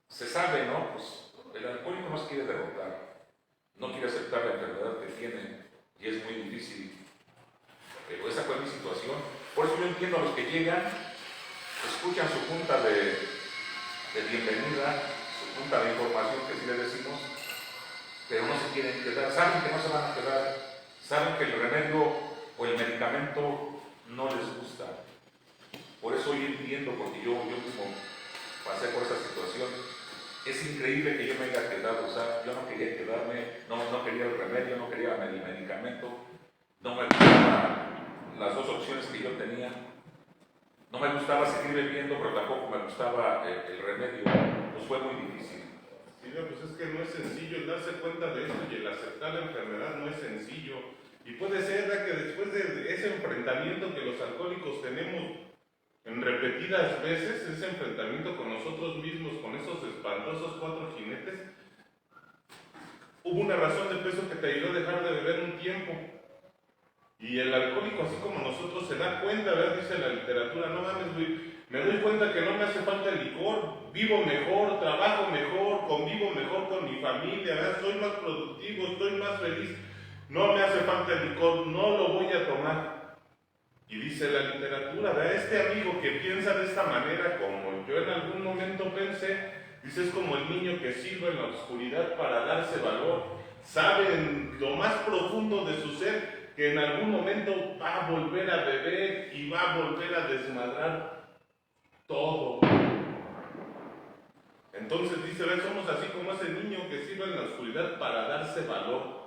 se sabe, ¿no? Pues el alcohólico no se quiere derrotar, no quiere aceptar la enfermedad que tiene y es muy difícil. Pero esa fue mi situación. Por eso yo entiendo a los que llegan, escuchan su junta de bienvenida, su junta de información que sí le decimos, pero no se quieren quedar, saben que no se van a quedar, saben que el remedio o el medicamento no les gusta. Por eso hoy entiendo, porque yo mismo pasé por esa situación. Es increíble que yo me haya quedado, o sea, yo no quería quedarme, no quería el remedio, no quería el medicamento, no me gustaban las 2 opciones que yo tenía. No me gustaba seguir bebiendo, pero tampoco me gustaba el remedio. Pues fue muy difícil. Sí, pues es que no es sencillo el darse cuenta de esto y el aceptar la enfermedad no es sencillo. Y puede ser que después de ese enfrentamiento que los alcohólicos tenemos en repetidas repetidas veces, ese enfrentamiento con nosotros mismos, con esos espantosos 4 jinetes, hubo una razón de peso que te ayudó a dejar de beber un tiempo. Y el alcohólico, así como nosotros, se da cuenta, ¿verdad? Dice la literatura, no mames, güey, me doy cuenta que no me hace falta el licor, vivo mejor, trabajo mejor, convivo mejor con mi familia, ¿verdad? Soy más productivo, estoy más feliz, no me hace falta el licor, no lo voy a tomar. Y dice la literatura, ¿verdad? Este amigo que piensa de esta manera, como yo en algún momento pensé, dice, es como el niño que silba en la oscuridad para darse valor, sabe en lo más profundo de su ser que en algún momento va a volver a beber y va a volver a desmadrar todo. Entonces dice, ¿ves? Somos así como ese niño que silba en la oscuridad para darse valor.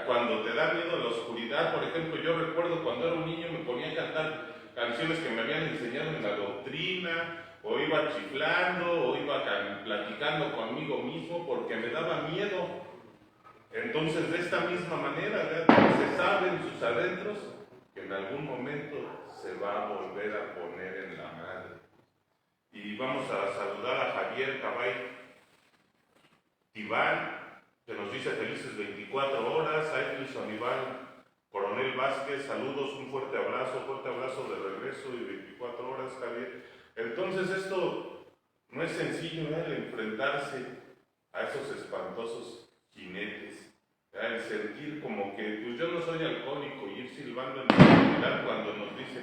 Cuando te da miedo la oscuridad, por ejemplo, yo recuerdo cuando era un niño me ponía a cantar canciones que me habían enseñado en la doctrina, o iba chiflando, o iba platicando conmigo mismo porque me daba miedo. Entonces, de esta misma manera, se sabe en sus adentros que en algún momento se va a volver a poner en la madre. Y vamos a saludar a Javier Cabay Tibal, que nos dice felices 24 horas, Aitlis Onival, Coronel Vázquez, saludos, un fuerte abrazo de regreso y 24 horas, Javier. Entonces esto no es sencillo, el enfrentarse a esos espantosos jinetes, el sentir como que pues yo no soy alcohólico y ir silbando en la oscuridad cuando nos dice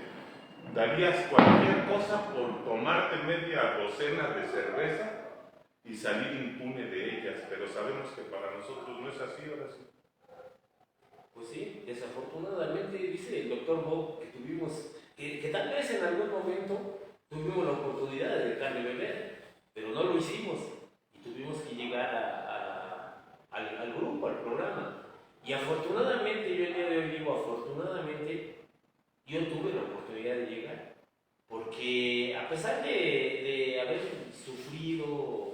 darías cualquier cosa por tomarte media docena de cerveza y salir impune de ellas, pero sabemos que para nosotros no es así, ahora sí. Pues sí, desafortunadamente dice el doctor Bob que tuvimos, que tal vez en algún momento tuvimos la oportunidad de dejar de beber, pero no lo hicimos y tuvimos que llegar al grupo, al programa. Y afortunadamente, yo el día de hoy digo afortunadamente, yo tuve la oportunidad de llegar, porque a pesar de haber sufrido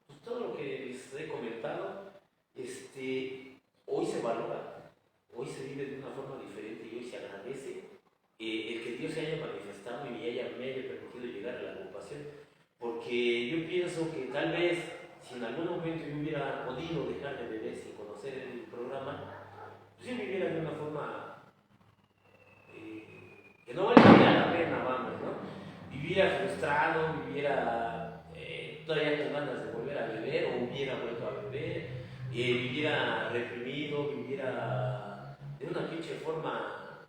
pues, todo lo que les he comentado, hoy se valora, hoy se vive de una forma diferente y hoy se agradece el que Dios se haya manifestado y me haya permitido llegar a la agrupación, porque yo pienso que tal vez si en algún momento yo hubiera podido dejar de beber sin conocer el programa, pues yo viviera de una forma que no valdría la pena, vamos, ¿no? Viviera frustrado, viviera todavía con ganas de volver a beber o hubiera vuelto a beber, viviera reprimido, viviera de una pinche forma,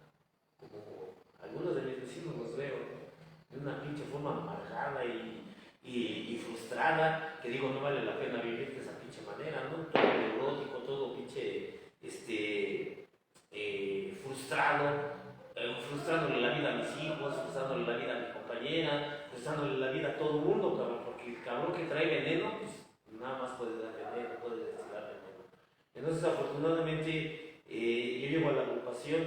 como algunos de mis vecinos los veo, ¿no? De una pinche forma amargada y frustrada, que digo, no vale la pena vivir de esa pinche manera, ¿no? Todo neurótico, todo pinche, frustrándole la vida a mis hijos, frustrándole la vida a mi compañera, frustrándole la vida a todo el mundo, cabrón, porque el cabrón que trae veneno, pues nada más puede dar veneno, puede destilar veneno. Entonces, afortunadamente, yo llego a la agrupación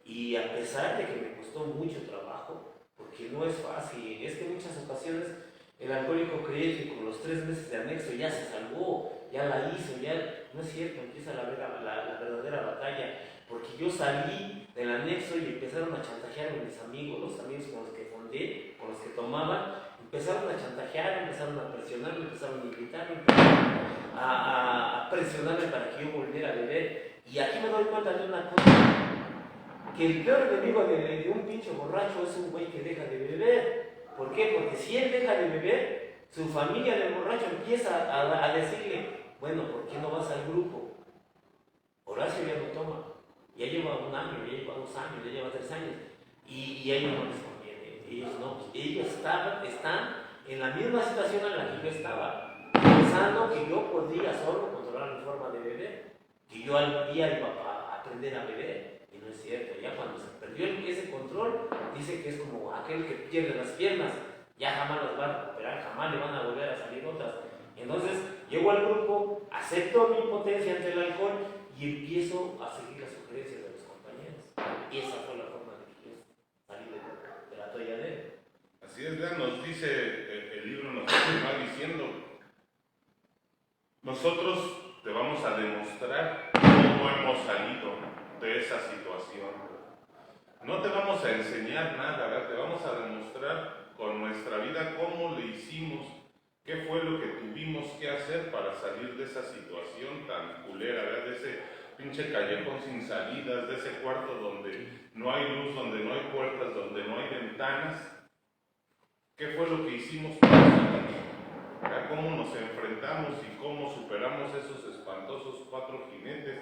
y a pesar de que me costó mucho trabajo, porque no es fácil, es que en muchas ocasiones el alcohólico cree que con los 3 meses de anexo ya se salvó, ya la hizo, ya no es cierto, empieza la verdadera batalla, porque yo salí del anexo y empezaron a chantajear a mis amigos, los amigos con los que fundé, con los que tomaban, empezaron a chantajear, empezaron a presionarme, empezaron a invitarme, a presionarme para que yo volviera a beber. Y aquí me doy cuenta de una cosa, que el peor enemigo de un pinche borracho es un güey que deja de beber. ¿Por qué? Porque si él deja de beber, su familia del borracho empieza a decirle, bueno, ¿por qué no vas al grupo? Horacio ya no toma, ya lleva 1 año, ya lleva 2 años, ya lleva 3 años, y a ellos no les conviene, ellos están en la misma situación en la que yo estaba, pensando que yo podía solo controlar mi forma de beber, que yo algún día iba a aprender a beber, y no es cierto. Ya cuando se perdió ese control, dice que es como aquel que pierde las piernas, ya jamás las va a recuperar, jamás le van a volver a salir otras. Entonces llego al grupo, acepto mi impotencia ante el alcohol y empiezo a seguir las sugerencias de los compañeros, y esa fue la forma de que yo salí de la atolladera. Así es, ya nos dice el libro, nos va diciendo, nosotros te vamos a demostrar cómo hemos salido de esa situación. No te vamos a enseñar nada, ¿verdad? Te vamos a demostrar con nuestra hicimos? ¿Qué fue lo que tuvimos que hacer para salir de esa situación tan culera, ¿verdad? De ese pinche callejón sin salidas, de ese cuarto donde no hay luz, donde no hay puertas, donde no hay ventanas? ¿Qué fue lo que hicimos para salir? ¿Verdad? ¿Cómo nos enfrentamos y cómo superamos esos espantosos 4 jinetes?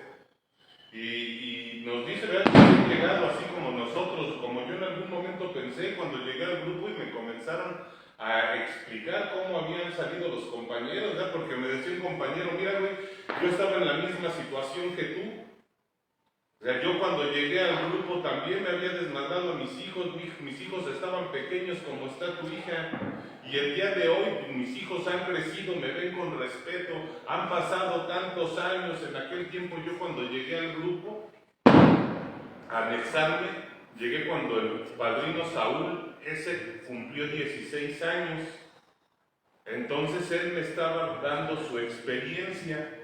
Y nos dice, ¿verdad?, que han llegado así como nosotros, como yo en algún momento pensé cuando llegué al grupo y me comenzaron a explicar cómo habían salido los compañeros, ¿verdad? Porque me decía un compañero, mira, güey, yo estaba en la misma situación que tú. O sea, yo cuando llegué al grupo también me había desmadrado a mis hijos estaban pequeños como está tu hija, y el día de hoy mis hijos han crecido, me ven con respeto, han pasado tantos años. En aquel tiempo yo cuando llegué al grupo, a anexarme, llegué cuando el padrino Saúl, ese cumplió 16 años, entonces él me estaba dando su experiencia.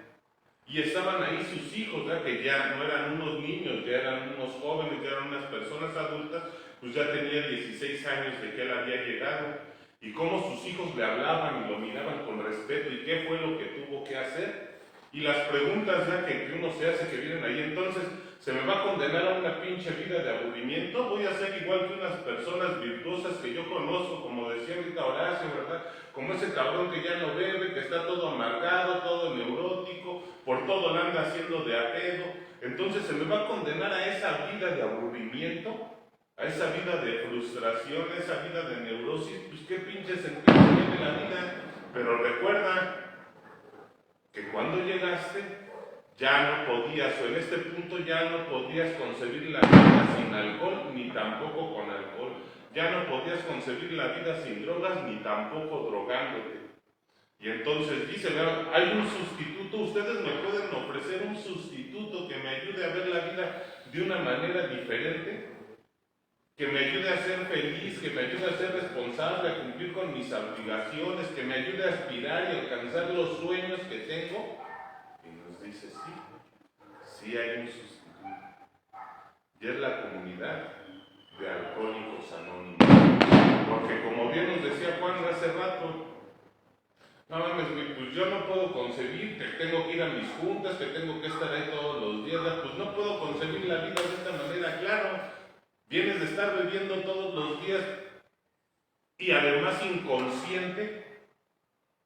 Y estaban ahí sus hijos, ¿verdad?, que ya no eran unos niños, ya eran unos jóvenes, ya eran unas personas adultas, pues ya tenía 16 años de que él había llegado. Y cómo sus hijos le hablaban y lo miraban con respeto, y qué fue lo que tuvo que hacer. Y las preguntas, ¿verdad?, que uno se hace, que vienen ahí. Entonces, ¿se me va a condenar a una pinche vida de aburrimiento? ¿Voy a ser igual que unas personas virtuosas que yo conozco, como decía ahorita Horacio, ¿verdad? Como ese cabrón que ya no bebe, que está todo amargado, todo neurótico, por todo lo anda haciendo de a pedo. Entonces, ¿se me va a condenar a esa vida de aburrimiento? ¿A esa vida de frustración, a esa vida de neurosis? Pues qué pinche sentido tiene la vida. Pero recuerda que cuando llegaste, ya no podías, o en este punto ya no podías concebir la vida sin alcohol, ni tampoco con alcohol. Ya no podías concebir la vida sin drogas, ni tampoco drogándote. Y entonces dice, hay un sustituto, ustedes me pueden ofrecer un sustituto que me ayude a ver la vida de una manera diferente, que me ayude a ser feliz, que me ayude a ser responsable, a cumplir con mis obligaciones, que me ayude a aspirar y alcanzar los sueños que tengo. Y nos dice, sí hay un sustituto. Y es la comunidad de Alcohólicos Anónimos. Porque como bien nos decía Juan hace rato, no mames, pues yo no puedo concebir que tengo que ir a mis juntas, que tengo que estar ahí todos los días, pues no puedo concebir la vida de esta manera, claro. Vienes de estar bebiendo todos los días y además inconsciente,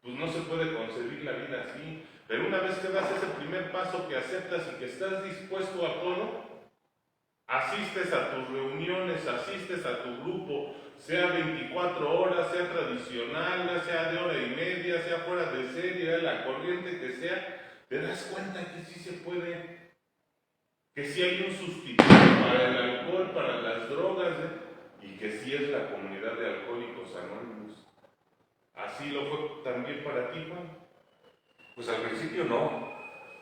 pues no se puede concebir la vida así. Pero una vez que das ese primer paso, que aceptas y que estás dispuesto a todo, asistes a tus reuniones, asistes a tu grupo, sea 24 horas, sea tradicional, sea de hora y media, sea fuera de serie, la corriente que sea, te das cuenta que sí se puede. Que sí hay un sustituto para el alcohol, para las drogas, y que sí es la comunidad de Alcohólicos Anónimos. ¿Así lo fue también para ti, Juan? Pues al principio no.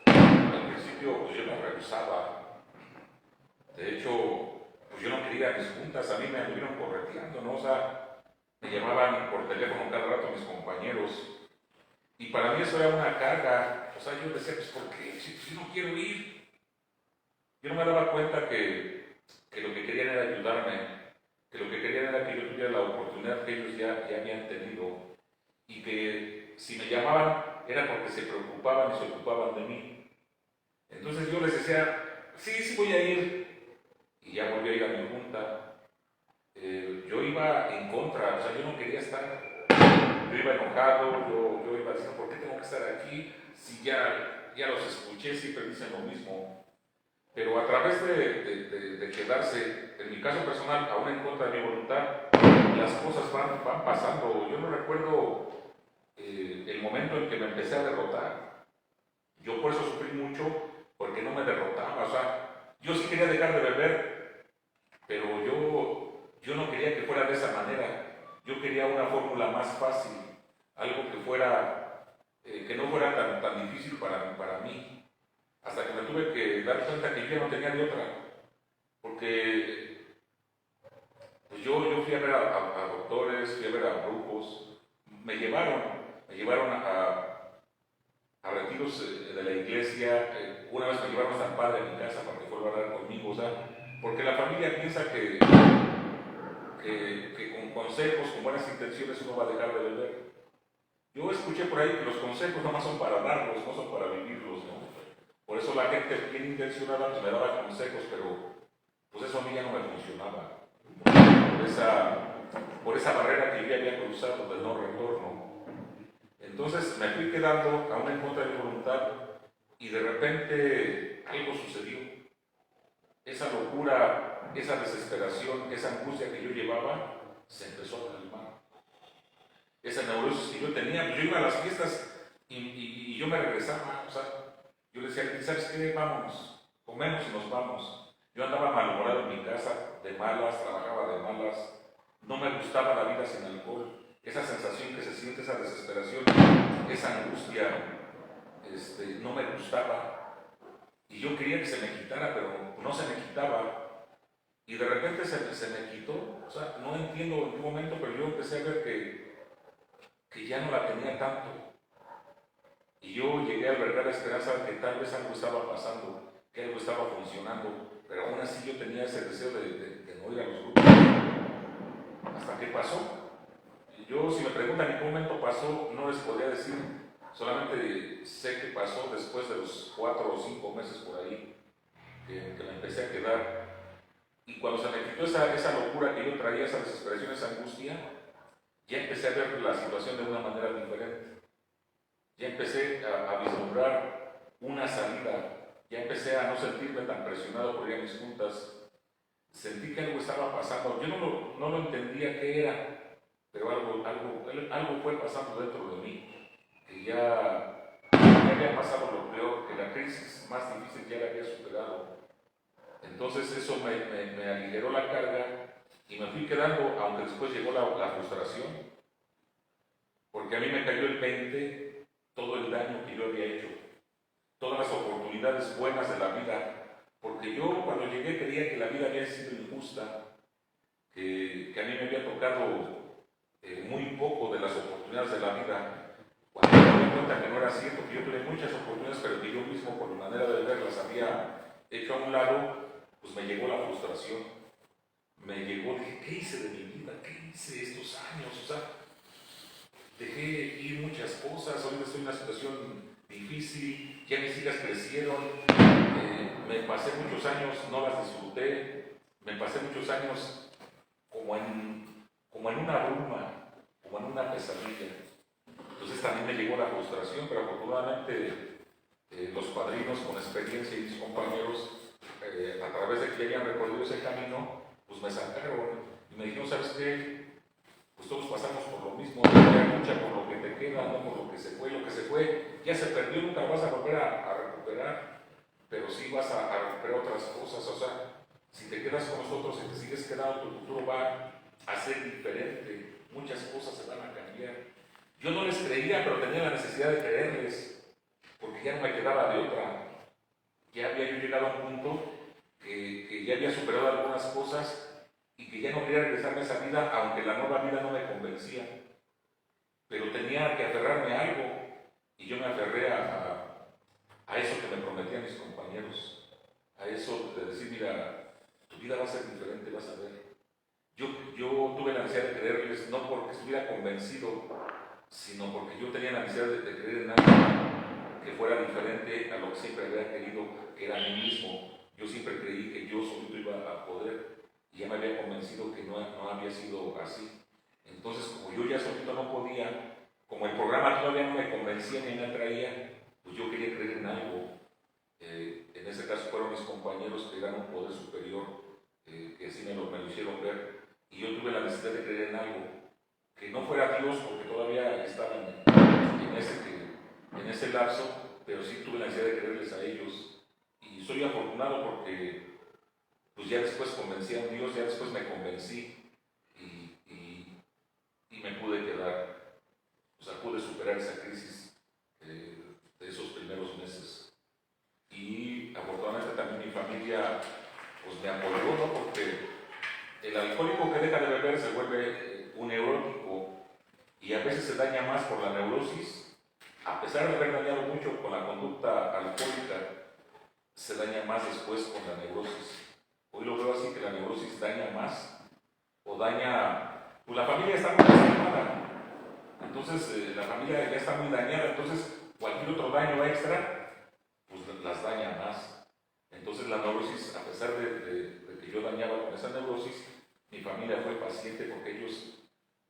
Al principio pues yo me rehusaba. De hecho, pues yo no quería mis juntas, a mí me anduvieron correteando, ¿no? O sea, me llamaban por teléfono cada rato mis compañeros. Y para mí eso era una carga. O sea, yo decía, pues ¿por qué? Si yo no quiero ir. Yo no me daba cuenta que lo que querían era ayudarme, que lo que querían era que yo tuviera la oportunidad que ellos ya habían tenido, y que si me llamaban era porque se preocupaban y se ocupaban de mí. Entonces yo les decía, sí voy a ir, y ya volví a ir a mi junta. Yo iba en contra, o sea, yo no quería estar, yo iba enojado, yo iba diciendo, ¿por qué tengo que estar aquí? Si ya los escuché, siempre dicen lo mismo. Pero a través de quedarse, en mi caso personal, aún en contra de mi voluntad, las cosas van pasando. Yo no recuerdo el momento en que me empecé a derrotar. Yo por eso sufrí mucho, porque no me derrotaba. O sea, yo sí quería dejar de beber, pero yo no quería que fuera de esa manera. Yo quería una fórmula más fácil, algo que fuera, que no fuera tan difícil para mí. Hasta que me tuve que dar cuenta que yo ya no tenía de otra, porque pues yo fui a ver a doctores, fui a ver a brujos, me llevaron a retiros de la iglesia. Una vez me llevaron hasta el padre a mi casa para que fuera a hablar conmigo, o sea, porque la familia piensa que que con consejos, con buenas intenciones uno va a dejar de beber. Yo escuché por ahí que los consejos no más son para darlos, no son para vivirlos, ¿no? Por eso la gente bien intencionada pues, me daba consejos, pero pues eso a mí ya no me funcionaba. Por esa barrera que yo ya había cruzado del no retorno. Entonces me fui quedando aún en contra de mi voluntad y de repente algo sucedió. Esa locura, esa desesperación, esa angustia que yo llevaba se empezó a calmar. Esa neurosis que yo tenía, pues yo iba a las fiestas y yo me regresaba, o sea, yo le decía, ¿sabes qué? Vámonos, comemos y nos vamos. Yo andaba malhumorado en mi casa, de malas, trabajaba de malas, no me gustaba la vida sin alcohol, esa sensación que se siente, esa desesperación, esa angustia, no me gustaba. Y yo quería que se me quitara, pero no se me quitaba. Y de repente se me quitó, o sea, no entiendo en qué momento, pero yo empecé a ver que ya no la tenía tanto. Y yo llegué a albergar la esperanza de que tal vez algo estaba pasando, que algo estaba funcionando, pero aún así yo tenía ese deseo de no ir a los grupos. ¿Hasta qué pasó? Y yo, si me preguntan en qué momento pasó, no les podría decir, solamente sé que pasó después de los 4 o 5 meses por ahí, que me empecé a quedar. Y cuando se me quitó esa locura que yo traía, esa desesperación, esa angustia, ya empecé a ver la situación de una manera diferente. Ya empecé a vislumbrar una salida. Ya empecé a no sentirme tan presionado por ir a mis juntas. Sentí que algo estaba pasando. Yo no lo entendía qué era, pero algo fue pasando dentro de mí. Que ya había pasado lo peor, que la crisis más difícil ya la había superado. Entonces eso me aligeró la carga y me fui quedando, aunque después llegó la frustración. Porque a mí me cayó el 20 todo el daño que yo había hecho, todas las oportunidades buenas de la vida, porque yo cuando llegué creía que la vida había sido injusta, que a mí me había tocado muy poco de las oportunidades de la vida, cuando me di cuenta que no era cierto, que yo tuve muchas oportunidades, pero que yo mismo por mi manera de verlas había hecho a un lado, pues me llegó la frustración, dije, ¿qué hice de mi vida? ¿Qué hice estos años? O sea, dejé ir muchas cosas, hoy estoy en una situación difícil, ya mis hijas crecieron, me pasé muchos años, no las disfruté, me pasé muchos años como en una bruma, como en una pesadilla. Entonces también me llegó la frustración, pero afortunadamente los padrinos con experiencia y mis compañeros, a través de que ya habían recorrido ese camino, pues me sacaron y me dijeron, ¿sabes qué? Pues todos pasamos por lo mismo, lucha por lo que te queda, no por lo que se fue, ya se perdió, nunca vas a volver a recuperar, pero sí vas a recuperar otras cosas, o sea, si te quedas con nosotros y te sigues quedando, tu futuro va a ser diferente, muchas cosas se van a cambiar. Yo no les creía, pero tenía la necesidad de creerles, porque ya no me quedaba de otra, ya había yo llegado a un punto que ya había superado algunas cosas, y que ya no quería regresarme a esa vida, aunque la nueva vida no me convencía. Pero tenía que aferrarme a algo, y yo me aferré a eso que me prometían mis compañeros, a eso de decir, mira, tu vida va a ser diferente, vas a ver. Yo tuve la necesidad de creerles, no porque estuviera convencido, sino porque yo tenía la necesidad de creer en algo que fuera diferente a lo que siempre había querido, que era a mí mismo. Yo siempre creí que yo solito iba a poder. Y ya me había convencido que no había sido así. Entonces, como yo ya solito no podía, como el programa todavía no me convencía ni me atraía, pues yo quería creer en algo. En ese caso fueron mis compañeros que eran un poder superior, que así me lo hicieron ver. Y yo tuve la necesidad de creer en algo, que no fuera Dios, porque todavía estaba en ese lapso, pero sí tuve la necesidad de creerles a ellos. Y soy afortunado porque pues ya después convencí a Dios, ya después me convencí y me pude quedar, o sea, pude superar esa crisis de esos primeros meses. Y afortunadamente también mi familia pues me apoyó, ¿no? Porque el alcohólico que deja de beber se vuelve un neurótico y a veces se daña más por la neurosis, a pesar de haber dañado mucho con la conducta alcohólica, se daña más después con la neurosis. Hoy lo veo así, que la neurosis daña más o daña, pues la familia está muy lastimada. Entonces la familia ya está muy dañada, entonces cualquier otro daño extra, pues las daña más. Entonces la neurosis, a pesar de que yo dañaba con esa neurosis, mi familia fue paciente porque ellos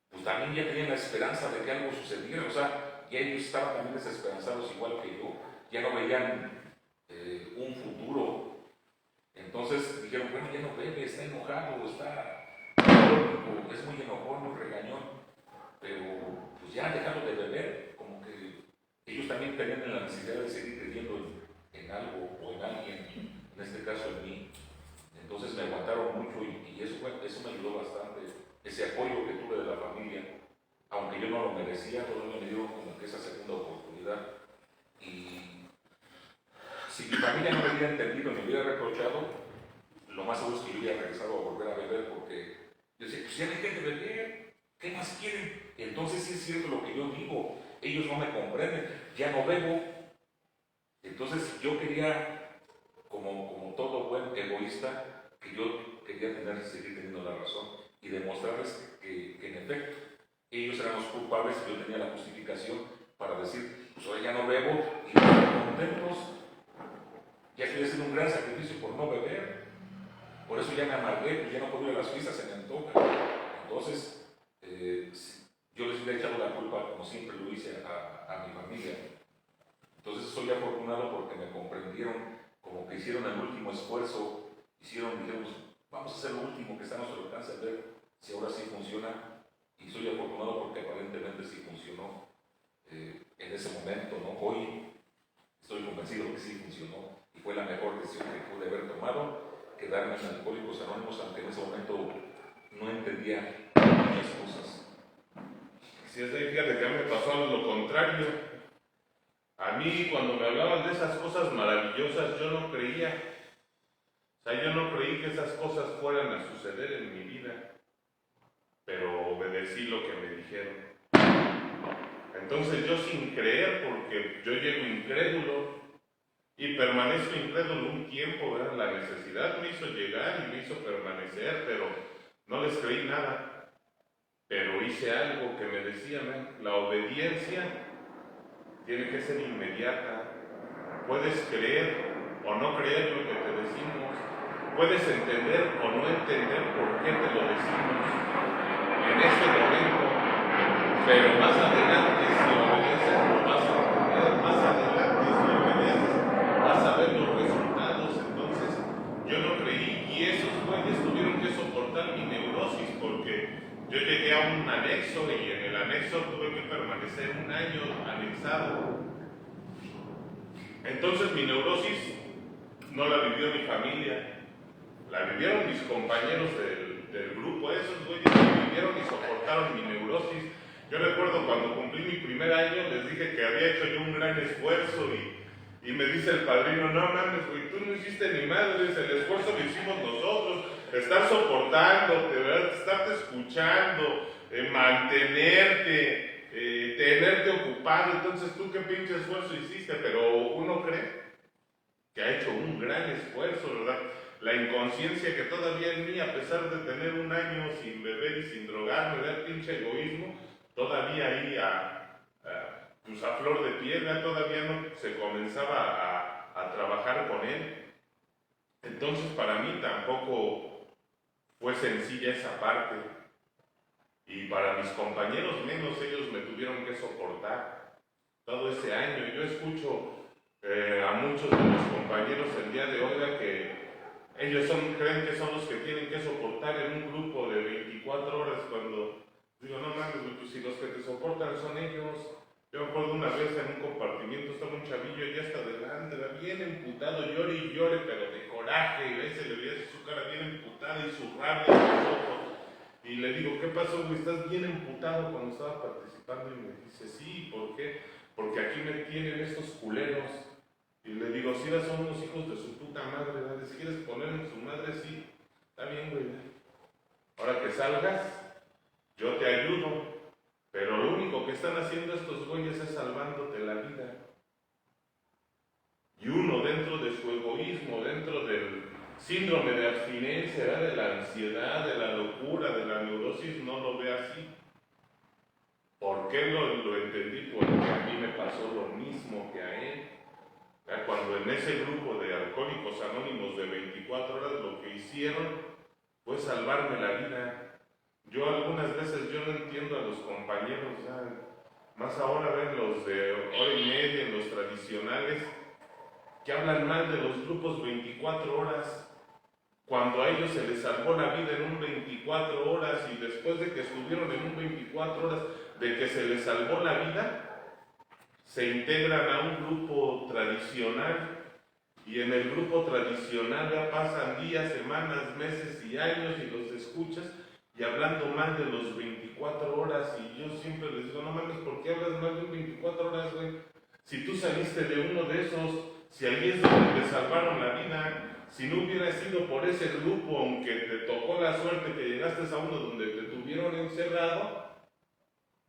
pues también ya tenían la esperanza de que algo sucediera, o sea, ya ellos estaban también desesperanzados igual que yo, ya no veían un futuro. Entonces dijeron, bueno, ya no bebe, está enojado, es muy enojón, muy regañón, pero pues ya dejando de beber, como que ellos también tenían la necesidad de seguir creyendo en algo o en alguien, en este caso en mí. Entonces me aguantaron mucho y eso me ayudó bastante, ese apoyo que tuve de la familia, aunque yo no lo merecía, todavía me dieron como que esa segunda oportunidad. Y si mi familia no me hubiera entendido, me hubiera reprochado, lo más seguro es que yo hubiera regresado a volver a beber, porque yo decía, pues ya dejé de beber, ¿qué más quieren? Entonces sí es cierto lo que yo digo, ellos no me comprenden, ya no bebo. Entonces yo quería, como todo buen egoísta, que yo quería seguir teniendo la razón y demostrarles que en efecto ellos eran los culpables y yo tenía la justificación para decir, pues ahora ya no bebo y están contentos, ya estoy haciendo un gran sacrificio por no beber, por eso ya me amargué, pues ya no puedo ir a las fiestas, se me antoja. Entonces yo les hubiera echado la culpa, como siempre lo hice, a mi familia. Entonces soy afortunado porque me comprendieron, como que hicieron el último esfuerzo, dijeron, pues, vamos a hacer lo último que está a nuestro alcance, a ver si ahora sí funciona. Y soy afortunado porque aparentemente sí funcionó en ese momento, ¿no? Hoy estoy convencido que sí funcionó y fue la mejor decisión que pude haber tomado, quedarme en Alcohólicos Anónimos, aunque en ese momento no entendía muchas cosas. Si es de, fíjate que a mí me pasó lo contrario. A mí cuando me hablaban de esas cosas maravillosas yo no creía. O sea, yo no creí que esas cosas fueran a suceder en mi vida, pero obedecí lo que me dijeron. Entonces yo sin creer, porque yo llego incrédulo y permanezco incrédulo un tiempo, ¿verdad? La necesidad me hizo llegar y me hizo permanecer, pero no les creí nada. Pero hice algo que me decían, la obediencia tiene que ser inmediata. Puedes creer o no creer lo que te decimos, puedes entender o no entender por qué te lo decimos en este momento, pero más adelante si obedeces lo vas a entender, más adelante si obedeces vas a ver los resultados. Entonces yo no creí y esos güeyes tuvieron que soportar mi neurosis porque yo llegué a un anexo y en el anexo tuve que permanecer un año anexado. Entonces mi neurosis no la vivió mi familia, la vivieron mis compañeros del grupo, esos güeyes que vivieron y soportaron mi neurosis. Yo recuerdo cuando cumplí mi primer año, les dije que había hecho yo un gran esfuerzo y me dice el padrino, no mames, güey, tú no hiciste ni madres, el esfuerzo lo hicimos nosotros, estar soportándote, ¿verdad? Estarte escuchando, mantenerte, tenerte ocupado. Entonces tú qué pinche esfuerzo hiciste, pero uno cree que ha hecho un gran esfuerzo, ¿verdad? La inconsciencia que todavía en mí, a pesar de tener un año sin beber y sin drogarme, ¿verdad? Pinche egoísmo, todavía ahí pues a flor de piedra, todavía no se comenzaba a trabajar con él. Entonces para mí tampoco fue sencilla esa parte. Y para mis compañeros menos, ellos me tuvieron que soportar todo ese año. Yo escucho a muchos de los compañeros el día de hoy que ellos creen que son los que tienen que soportar en un grupo de 24 horas cuando digo, no mames, pues si los que te soportan son ellos. Yo me acuerdo una vez en un compartimiento, estaba un chavillo ya hasta adelante, bien emputado, llore y llore, pero de coraje, y se le veía su cara bien emputada y su rabia en los ojos. Y le digo, ¿qué pasó, güey? ¿Estás bien emputado cuando estaba participando? Y me dice, sí, ¿por qué? Porque aquí me tienen estos culeros. Y le digo, si eras son unos hijos de su puta madre, ¿verdad? Si quieres poner en su madre, sí, está bien, güey. Ahora que salgas, yo te ayudo. Pero lo único que están haciendo estos güeyes es salvándote la vida. Y uno dentro de su egoísmo, dentro del síndrome de abstinencia, ¿verdad? De la ansiedad, de la locura, de la neurosis, no lo ve así. ¿Por qué lo entendí? Porque a mí me pasó lo mismo que a él. Cuando en ese grupo de alcohólicos anónimos de 24 horas lo que hicieron fue salvarme la vida. Yo algunas veces yo no entiendo a los compañeros, más ahora ven los de hora y media, en los tradicionales, que hablan mal de los grupos 24 horas. Cuando a ellos se les salvó la vida en un 24 horas y después de que estuvieron en un 24 horas de que se les salvó la vida, se integran a un grupo tradicional y en el grupo tradicional ya pasan días, semanas, meses y años y los escuchas y hablando mal de los 24 horas y yo siempre les digo, no mames, ¿por qué hablas mal de un 24 horas, güey? Si tú saliste de uno de esos, si ahí es donde te salvaron la vida, si no hubiera sido por ese grupo, aunque te tocó la suerte que llegaste a uno donde te tuvieron encerrado,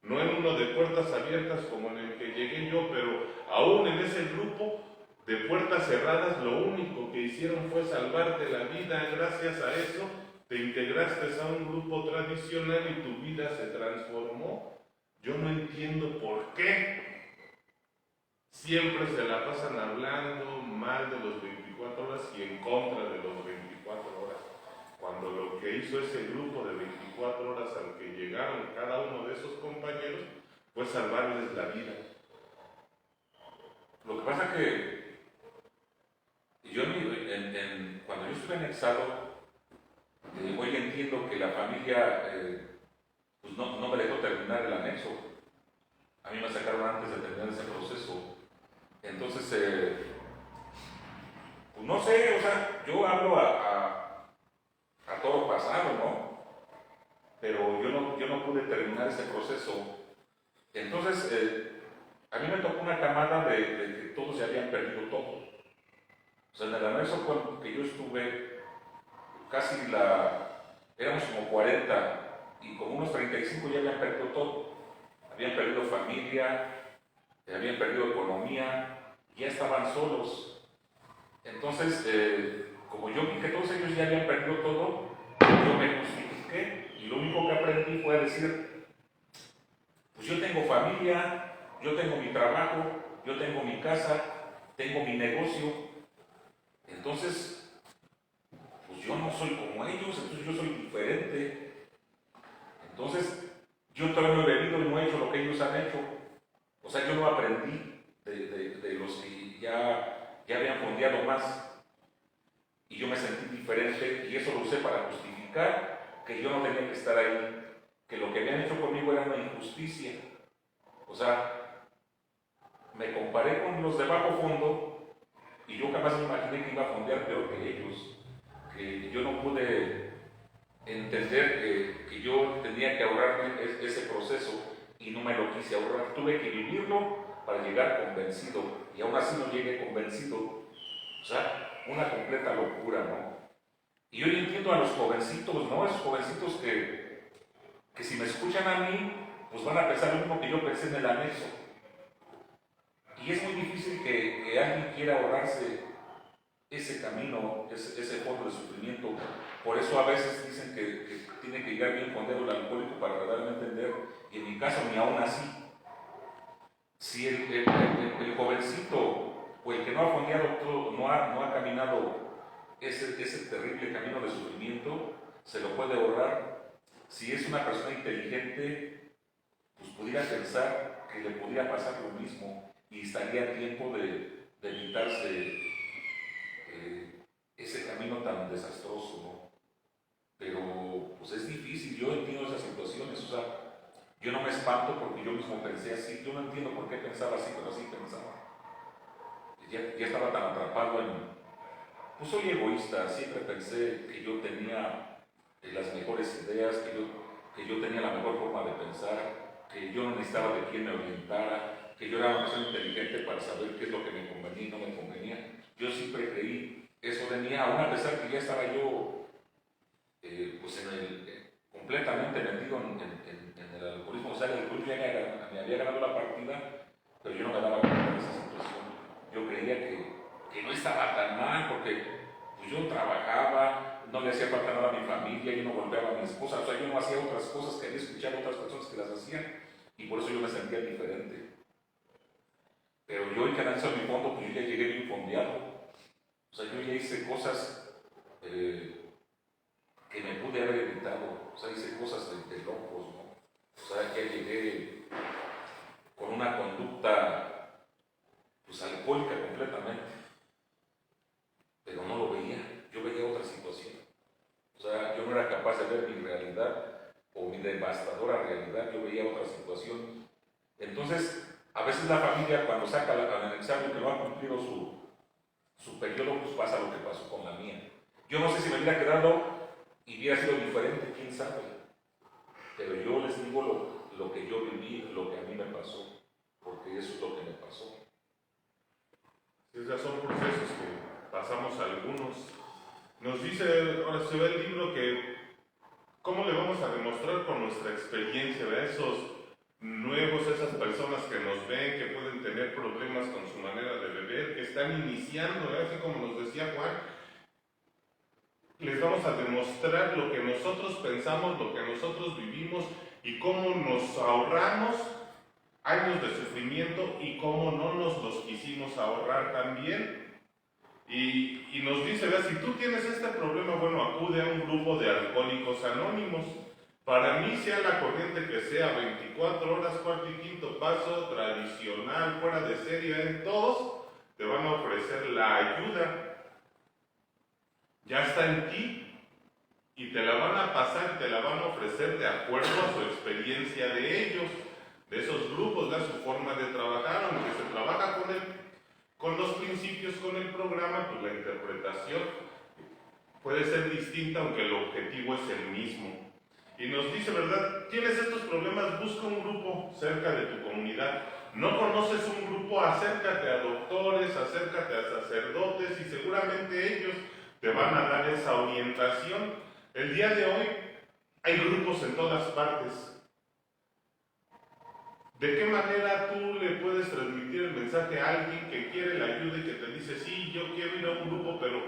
no en uno de puertas abiertas como en el que llegué yo, pero aún en ese grupo de puertas cerradas, lo único que hicieron fue salvarte la vida. Gracias a eso, te integraste a un grupo tradicional y tu vida se transformó. Yo no entiendo por qué siempre se la pasan hablando mal de los 24 horas y en contra de los 24 horas. Cuando lo que hizo ese grupo de 24 horas al que llegaron cada uno de esos compañeros fue salvarles la vida. Lo que pasa que yo cuando yo estuve anexado, hoy entiendo que la familia pues no me dejó terminar el anexo. A mí me sacaron antes de terminar ese proceso. Entonces, pues no sé, o sea, yo hablo a todo pasado, ¿no? Pero yo no pude terminar ese proceso. Entonces, a mí me tocó una camada de que todos se habían perdido todo. O sea, en el anexo que yo estuve, éramos como 40 y como unos 35 ya habían perdido todo. Habían perdido familia, habían perdido economía, ya estaban solos. Entonces, como yo vi que todos ellos ya habían perdido todo, yo me justifiqué y lo único que aprendí fue a decir, pues yo tengo familia, yo tengo mi trabajo, yo tengo mi casa, tengo mi negocio. Entonces, pues yo no soy como ellos, entonces yo soy diferente. Entonces, yo todavía no he bebido y no he hecho lo que ellos han hecho. O sea, yo no aprendí de los que ya habían fondeado más. Y yo me sentí diferente y eso lo usé para justificar que yo no tenía que estar ahí, que lo que habían hecho conmigo era una injusticia. O sea, me comparé con los de bajo fondo y yo jamás me imaginé que iba a fondear peor que ellos, que yo no pude entender que yo tenía que ahorrarme ese proceso y no me lo quise ahorrar. Tuve que vivirlo para llegar convencido y aún así no llegué convencido. O sea, una completa locura, ¿no? Y hoy entiendo a los jovencitos, ¿no? Esos jovencitos que si me escuchan a mí, pues van a pensar lo mismo que yo pensé en el anexo. Y es muy difícil que alguien quiera ahorrarse ese camino, ese fondo de sufrimiento. Por eso a veces dicen que tiene que llegar bien fondeado el alcohólico para verdaderamente entender, y en mi caso ni aún así. Si el jovencito o el que no ha fondeado todo, no ha caminado ese terrible camino de sufrimiento, se lo puede ahorrar. Si es una persona inteligente, pues pudiera pensar que le pudiera pasar lo mismo y estaría a tiempo de evitarse ese camino tan desastroso, ¿no? Pero pues es difícil, yo entiendo esas situaciones, o sea, yo no me espanto porque yo mismo pensé así, yo no entiendo por qué pensaba así, pero así pensaba. Ya estaba tan atrapado pues soy egoísta, siempre pensé que yo tenía las mejores ideas, que yo tenía la mejor forma de pensar, que yo no necesitaba de quien me orientara, que yo era una persona inteligente para saber qué es lo que me convenía y no me convenía. Yo siempre creí eso de mí, aún a pesar que ya estaba yo pues completamente metido en el alcoholismo. O sea, el alcoholismo ya me había ganado la partida, pero yo no me daba cuenta de esa situación. Yo creía que no estaba tan mal, porque pues yo trabajaba, no le hacía falta nada a mi familia, yo no golpeaba a mi esposa, o sea, yo no hacía otras cosas que había escuchado a otras personas que las hacían, y por eso yo me sentía diferente. Pero yo, en que analizo mi fondo, pues yo ya llegué bien fondeado. O sea, yo ya hice cosas que me pude haber evitado. O sea, hice cosas de locos, ¿no? O sea, ya llegué con una conducta, pues, alcohólica completamente. Pero no lo veía. Yo veía otra situación. O sea, yo no era capaz de ver mi realidad o mi devastadora realidad. Yo veía otra situación. Entonces, a veces la familia, cuando saca al examen que no ha cumplido su periodo, pues pasa lo que pasó con la mía. Yo no sé si me hubiera quedado y hubiera sido diferente, quién sabe. Pero yo les digo lo que yo viví, lo que a mí me pasó, porque eso es lo que me pasó. Esos son procesos que pasamos algunos. Nos dice, ahora se ve el libro, que cómo le vamos a demostrar con nuestra experiencia, ¿verdad? Esos nuevos, esas personas que nos ven, que pueden tener problemas con su manera de beber, que están iniciando, ¿verdad? Así como nos decía Juan, les vamos a demostrar lo que nosotros pensamos, lo que nosotros vivimos y cómo nos ahorramos años de sufrimiento y cómo no nos los quisimos ahorrar también. Y nos dice, vea, si tú tienes este problema, bueno, acude a un grupo de alcohólicos anónimos. Para mí, sea la corriente que sea, 24 horas, cuarto y quinto paso, tradicional, fuera de serie, en todos te van a ofrecer la ayuda. Ya está en ti y te la van a pasar, te la van a ofrecer de acuerdo a su experiencia de ellos, de esos grupos, de su forma de trabajar, aunque se trabaja con los principios, con el programa, pues la interpretación puede ser distinta, aunque el objetivo es el mismo. Y nos dice, ¿verdad? Tienes estos problemas, busca un grupo cerca de tu comunidad. No conoces un grupo, acércate a doctores, acércate a sacerdotes y seguramente ellos te van a dar esa orientación. El día de hoy hay grupos en todas partes. ¿De qué manera tú le puedes transmitir el mensaje a alguien que quiere la ayuda y que te dice, sí, yo quiero ir a un grupo, pero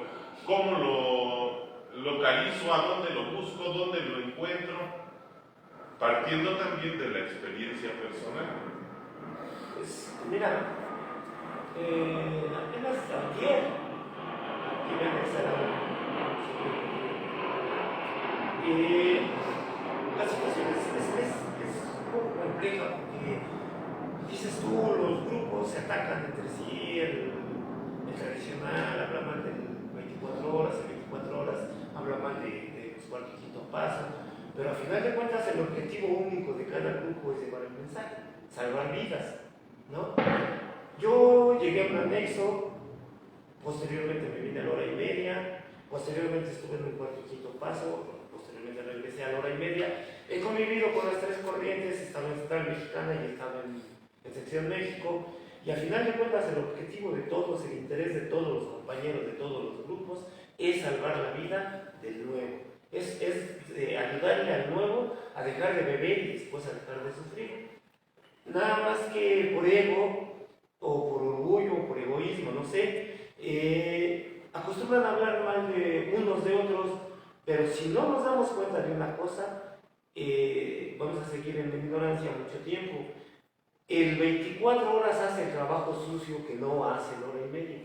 ¿cómo lo localizo? ¿A dónde lo busco? ¿Dónde lo encuentro? Partiendo también de la experiencia personal. Pues mira, apenas ayer que me anexaron. La situación es un poco compleja porque dices tú, los grupos se atacan entre sí, el tradicional habla mal del 24 horas, el 24 horas habla mal de los cuarto y quinto paso, pero al final de cuentas el objetivo único de cada grupo es llevar el mensaje, salvar vidas, ¿no? Yo llegué a un anexo, posteriormente me vine a la hora y media, posteriormente estuve en un cuarto y quinto paso, posteriormente regresé a la hora y media. He convivido con las tres corrientes, estaba en Central Mexicana y estaba en Sección México, y al final de cuentas el objetivo de todos, el interés de todos los compañeros, de todos los grupos, es salvar la vida del nuevo, es ayudarle al nuevo a dejar de beber y después a dejar de sufrir. Nada más que por ego, o por orgullo, o por egoísmo, no sé, acostumbran a hablar mal de unos de otros, pero si no nos damos cuenta de una cosa, vamos a seguir en la ignorancia mucho tiempo. El 24 horas hace el trabajo sucio que no hace la hora y media.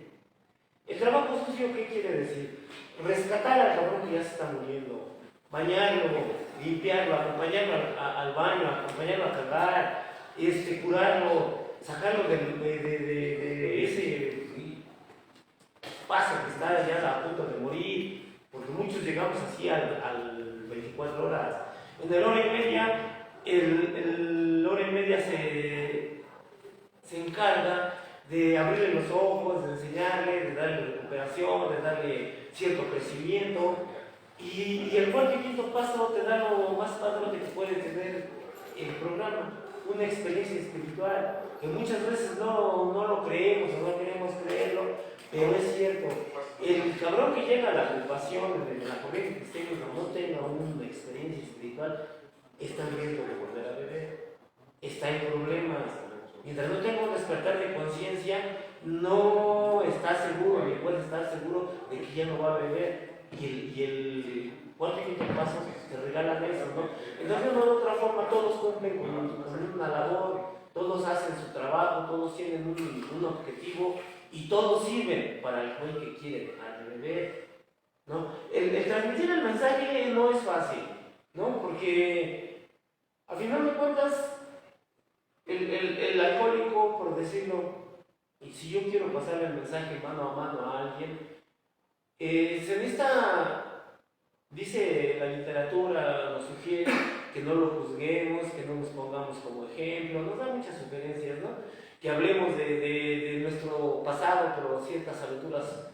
¿El trabajo sucio qué quiere decir? Rescatar al cabrón que ya se está muriendo, bañarlo, limpiarlo, acompañarlo al baño, acompañarlo a cagar, curarlo, sacarlo de ese paso que está ya a punto de morir, porque muchos llegamos así al 24 horas. En el hora y media, el hora y media se encarga de abrirle los ojos, de enseñarle, de darle recuperación, de darle cierto crecimiento, y el cuarto y quinto paso te da lo más padre que puede tener el programa, una experiencia espiritual, que muchas veces no lo creemos o no queremos creerlo, pero es cierto. El cabrón que llega a la ocupación de la corriente cristiana no tenga una experiencia espiritual, está en riesgo de volver a beber, está en problemas. Mientras no tenga un despertar de conciencia, no está seguro, ni puede estar seguro de que ya no no va a beber. Y el cuarto y quinto paso te regalan eso, ¿no? Entonces, de una u otra forma, todos cumplen con una labor, todos hacen su trabajo, todos tienen un objetivo y todos sirven para el joven que quiere dejar de beber, ¿no? El transmitir el mensaje no es fácil, ¿no? Porque, a final de cuentas, el alcohólico, por decirlo, y si yo quiero pasar el mensaje mano a mano a alguien, se necesita, dice la literatura, nos sugiere que no lo juzguemos, que no nos pongamos como ejemplo, nos da muchas sugerencias, ¿no? Que hablemos de nuestro pasado, pero ciertas aventuras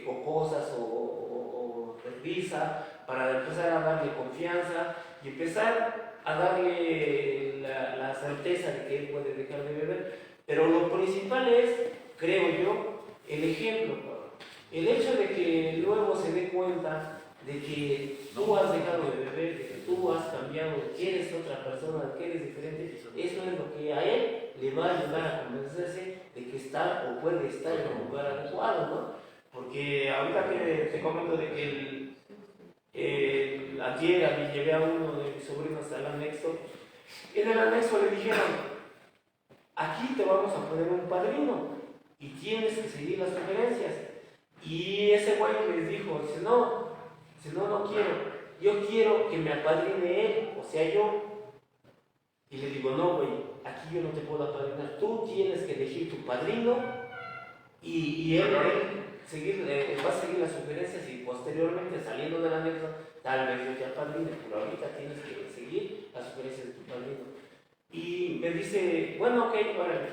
jocosas o de risa, para empezar a darle confianza y empezar a darle la certeza de que él puede dejar de beber. Pero lo principal es, creo yo, el ejemplo. El hecho de que luego se dé cuenta de que tú has dejado de beber, de que tú has cambiado, de que eres otra persona, de que eres diferente, eso es lo que a él le va a ayudar a convencerse de que está o puede estar en un lugar adecuado, ¿no? Porque ahorita que te comento de que ayer llevé a uno de mis sobrinos al anexo, en el anexo le dijeron, aquí te vamos a poner un padrino y tienes que seguir las sugerencias. Y ese güey les dijo, no quiero, yo quiero que me apadrine él, o sea yo. Y le digo, no güey, aquí yo no te puedo apadrinar, tú tienes que elegir tu padrino y él va a seguir las sugerencias y posteriormente saliendo del anexo, tal vez yo te apadrine, pero ahorita tienes que seguir las sugerencias de tu padrino. Y me dice, bueno, ok, órale.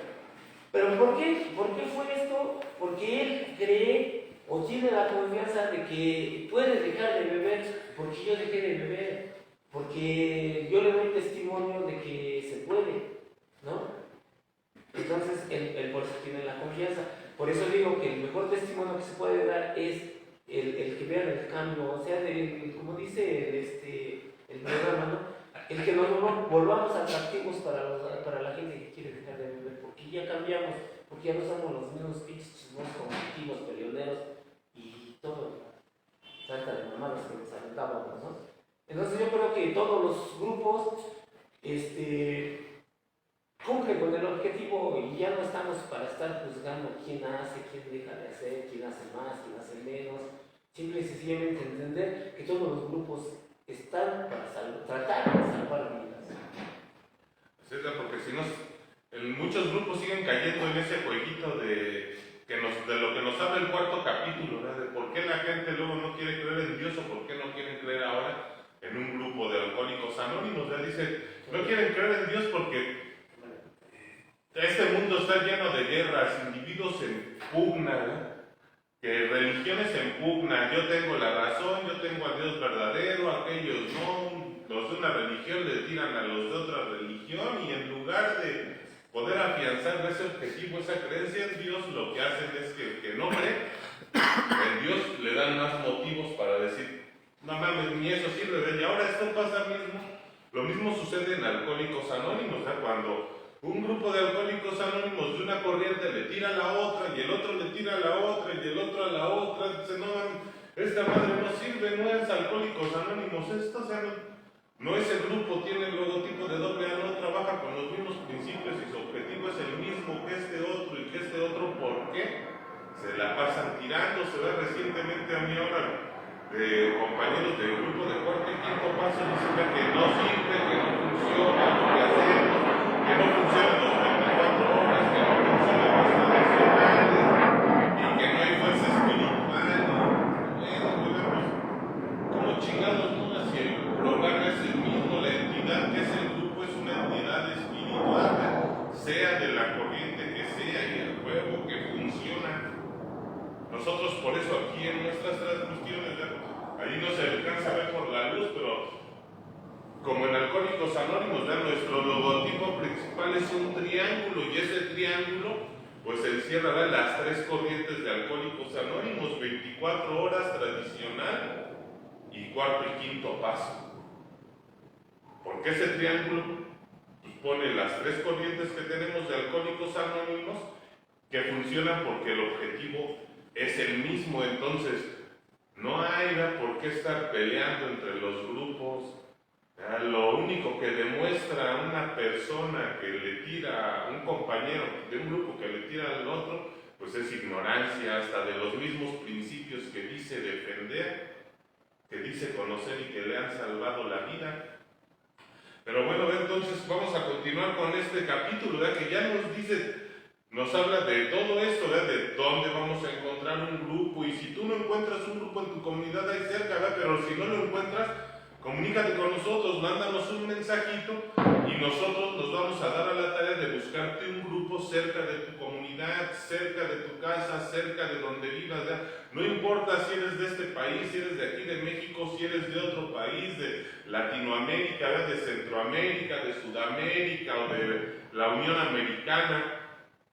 ¿Pero por qué? ¿Por qué fue esto? Porque él cree o tiene la confianza de que puede dejar de beber, porque yo dejé de beber, porque yo le doy testimonio de que se puede, ¿no? Entonces, él por eso tiene la confianza. Por eso digo que el mejor testimonio que se puede dar es el que vean el cambio, o sea, como dice el programa, ¿no? El que nos volvamos atractivos para la gente que quiere dejar de beber, porque ya cambiamos, porque ya no somos los mismos pinches chismosos, competitivos, peleoneros y todo, trata de mamadas que nos aventábamos, ¿no? Entonces yo creo que todos los grupos cumplen con el objetivo y ya no estamos para estar juzgando quién hace, quién deja de hacer, quién hace más, quién hace menos. Simple y sencillamente entender que todos los grupos están para tratar de salvar vidas. Porque si no, muchos grupos siguen cayendo en ese jueguito de lo que nos habla el cuarto capítulo, ¿verdad? De por qué la gente luego no quiere creer en Dios o por qué no quieren creer ahora en un grupo de alcohólicos anónimos. ¿Verdad? Dice, no quieren creer en Dios porque este mundo está lleno de guerras, individuos en pugna, ¿verdad? Que religiones en pugna, yo tengo la razón, yo tengo al Dios verdadero, aquellos no, los de una religión le tiran a los de otra religión y en lugar de poder afianzar ese objetivo, esa creencia en Dios, lo que hacen es que no creen en Dios, le dan más motivos para decir, no mames, ni eso sirve, y ahora esto pasa mismo, lo mismo sucede en Alcohólicos Anónimos, ¿eh? Cuando un grupo de alcohólicos anónimos de una corriente le tira a la otra y el otro le tira a la otra y el otro a la otra, dice, no, esta madre no sirve, no es Alcohólicos Anónimos, esto, o sea, no ese grupo tiene el logotipo de AA, no trabaja con los mismos principios y su objetivo es el mismo que este otro y que este otro, ¿por qué? Se la pasan tirando, se ve recientemente a mí ahora de compañeros del grupo de cuarto y quinto paso diciendo que no sirve, que no funciona lo que hacemos, que no funcionan los 24 horas, que no funcionan las tradicionales y que no hay fuerza espiritual. Bueno, como chingados, ¿no? Si el programa es el mismo, la entidad que es el grupo es una entidad espiritual, sea de la corriente que sea y el juego que funciona. Nosotros por eso aquí en nuestras transmisiones, ahí no se alcanza a ver por la luz, pero como en Alcohólicos Anónimos, nuestro logotipo principal es un triángulo y ese triángulo pues encierra las tres corrientes de Alcohólicos Anónimos, 24 horas tradicional y cuarto y quinto paso. Porque ese triángulo pues, pone las tres corrientes que tenemos de Alcohólicos Anónimos que funcionan porque el objetivo es el mismo. Entonces, No hay por qué estar peleando entre los grupos. Lo único que demuestra una persona que le tira a un compañero de un grupo que le tira al otro, pues es ignorancia hasta de los mismos principios que dice defender, que dice conocer y que le han salvado la vida. Pero bueno, entonces vamos a continuar con este capítulo, ¿verdad? Que ya nos dice, nos habla de todo esto, ¿verdad? De dónde vamos a encontrar un grupo, y si tú no encuentras un grupo en tu comunidad ahí cerca, ¿verdad? Pero si no lo encuentras, comunícate con nosotros, mándanos un mensajito y nosotros nos vamos a dar a la tarea de buscarte un grupo cerca de tu comunidad, cerca de tu casa, cerca de donde vivas, ¿verdad? No importa si eres de este país, si eres de aquí de México, si eres de otro país, de Latinoamérica, ¿verdad? De Centroamérica, de Sudamérica o de la Unión Americana,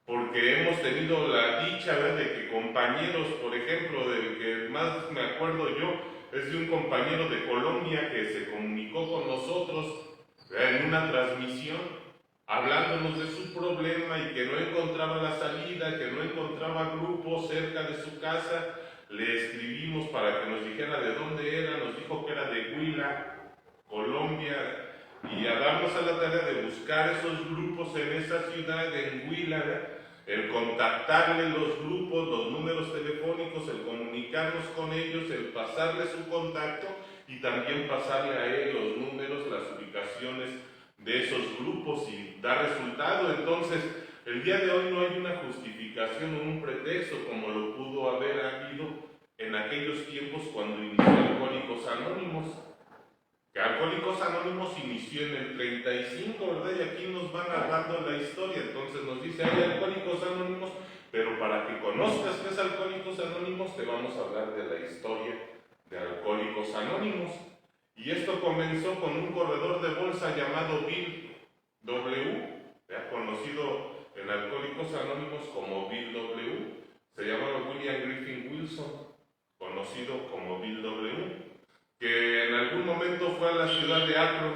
porque hemos tenido la dicha, ¿verdad? De que compañeros, por ejemplo, del que más me acuerdo yo, es de un compañero de Colombia que se comunicó con nosotros, ¿verdad? En una transmisión, hablándonos de su problema y que no encontraba la salida, que no encontraba grupo cerca de su casa. Le escribimos para que nos dijera de dónde era, nos dijo que era de Huila, Colombia, y a darnos a la tarea de buscar esos grupos en esa ciudad, en Huila, ¿verdad? El contactarle los grupos, los números telefónicos, el comunicarnos con ellos, el pasarle su contacto y también pasarle a él los números, las ubicaciones de esos grupos y dar resultado. Entonces, el día de hoy no hay una justificación o un pretexto como lo pudo haber habido en aquellos tiempos cuando inició Alcohólicos Anónimos. Que Alcohólicos Anónimos inició en el 35, ¿verdad? Y aquí nos van narrando la historia. Entonces nos dice, hay Alcohólicos Anónimos, pero para que conozcas qué es Alcohólicos Anónimos, te vamos a hablar de la historia de Alcohólicos Anónimos. Y esto comenzó con un corredor de bolsa llamado Bill W., conocido en Alcohólicos Anónimos como Bill W. Se llamaba William Griffin Wilson, conocido como Bill W., que en algún momento fue a la ciudad de Akron,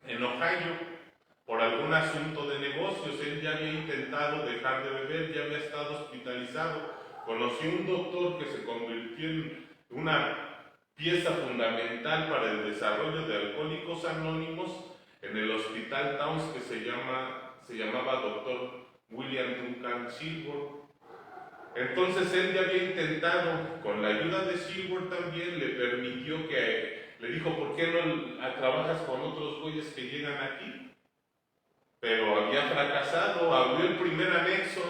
en Ohio, por algún asunto de negocios. Él ya había intentado dejar de beber, ya había estado hospitalizado. Conoció un doctor que se convirtió en una pieza fundamental para el desarrollo de Alcohólicos Anónimos en el Hospital Towns, que se llamaba Dr. William Duncan Silver. Entonces él ya había intentado, con la ayuda de Silver también, le permitió que, le dijo, ¿por qué no trabajas con otros güeyes que llegan aquí? Pero había fracasado. Abrió el primer anexo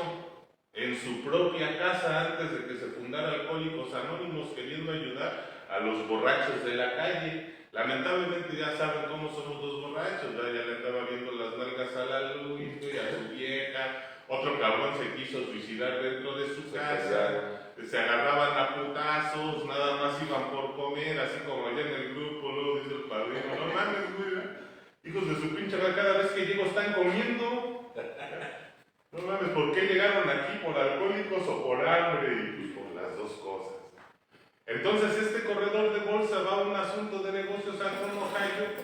en su propia casa antes de que se fundara Alcohólicos Anónimos, queriendo ayudar a los borrachos de la calle. Lamentablemente ya saben cómo somos los borrachos, ¿verdad? Ya le estaba viendo las nalgas a la Luis, a su vieja. Otro cabrón se quiso suicidar dentro de su casa, se agarraban a putazos, nada más iban por comer, así como allá en el grupo, luego dice el padrino, no mames, güey, hijos de su pinche madre, cada vez que llego están comiendo. No mames, ¿por qué llegaron aquí? ¿Por alcohólicos o por hambre? Y pues por las dos cosas. Entonces este corredor de bolsa va a un asunto de negocios a Akron, Ohio.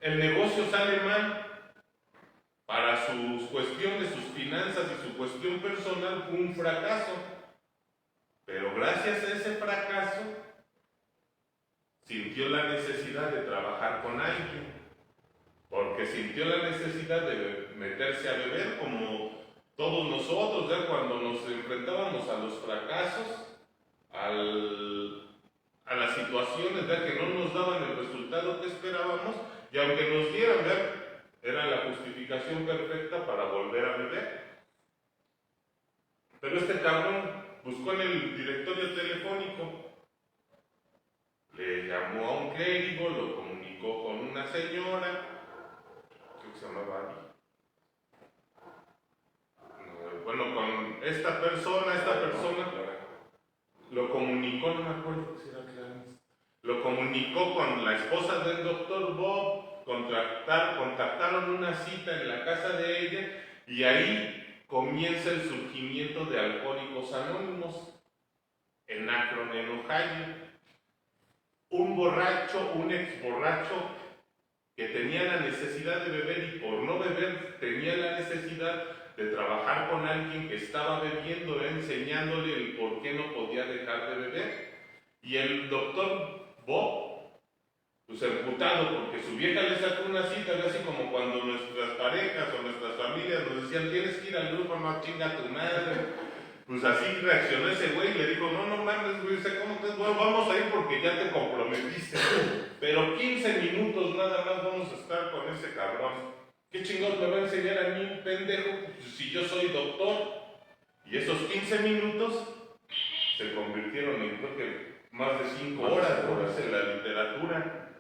El negocio sale mal. Para sus cuestiones, sus finanzas y su cuestión personal fue un fracaso. Pero gracias a ese fracaso, sintió la necesidad de trabajar con alguien. Porque sintió la necesidad de meterse a beber como todos nosotros, ¿ya? Cuando nos enfrentábamos a los fracasos, a las situaciones, ¿ya? Que no nos daban el resultado que esperábamos, y aunque nos dieran, ¿ya? Era la justificación perfecta para volver a beber. Pero este cabrón buscó en el directorio telefónico, le llamó a un clérigo, lo comunicó con una señora, creo que se llamaba Abby. Bueno, con esta persona lo comunicó, no me acuerdo si era Clarence, lo comunicó con la esposa del doctor Bob. Contactaron una cita en la casa de ella y ahí comienza el surgimiento de Alcohólicos Anónimos en Akron, en Ohio. Un borracho, un ex borracho que tenía la necesidad de beber y por no beber tenía la necesidad de trabajar con alguien que estaba bebiendo, enseñándole el por qué no podía dejar de beber. Y el doctor Bob, pues emputado porque su vieja le sacó una cita, así como cuando nuestras parejas o nuestras familias nos decían, tienes que ir al grupo, no chinga tu madre. Pues así reaccionó ese güey y le dijo, no mames, güey, ¿cómo te bueno, vamos a ir porque ya te comprometiste? Pero 15 minutos nada más vamos a estar con ese cabrón. ¿Qué chingados me va a enseñar a mí un pendejo si yo soy doctor? Y esos 15 minutos se convirtieron en, creo que, más de 5 horas en la literatura.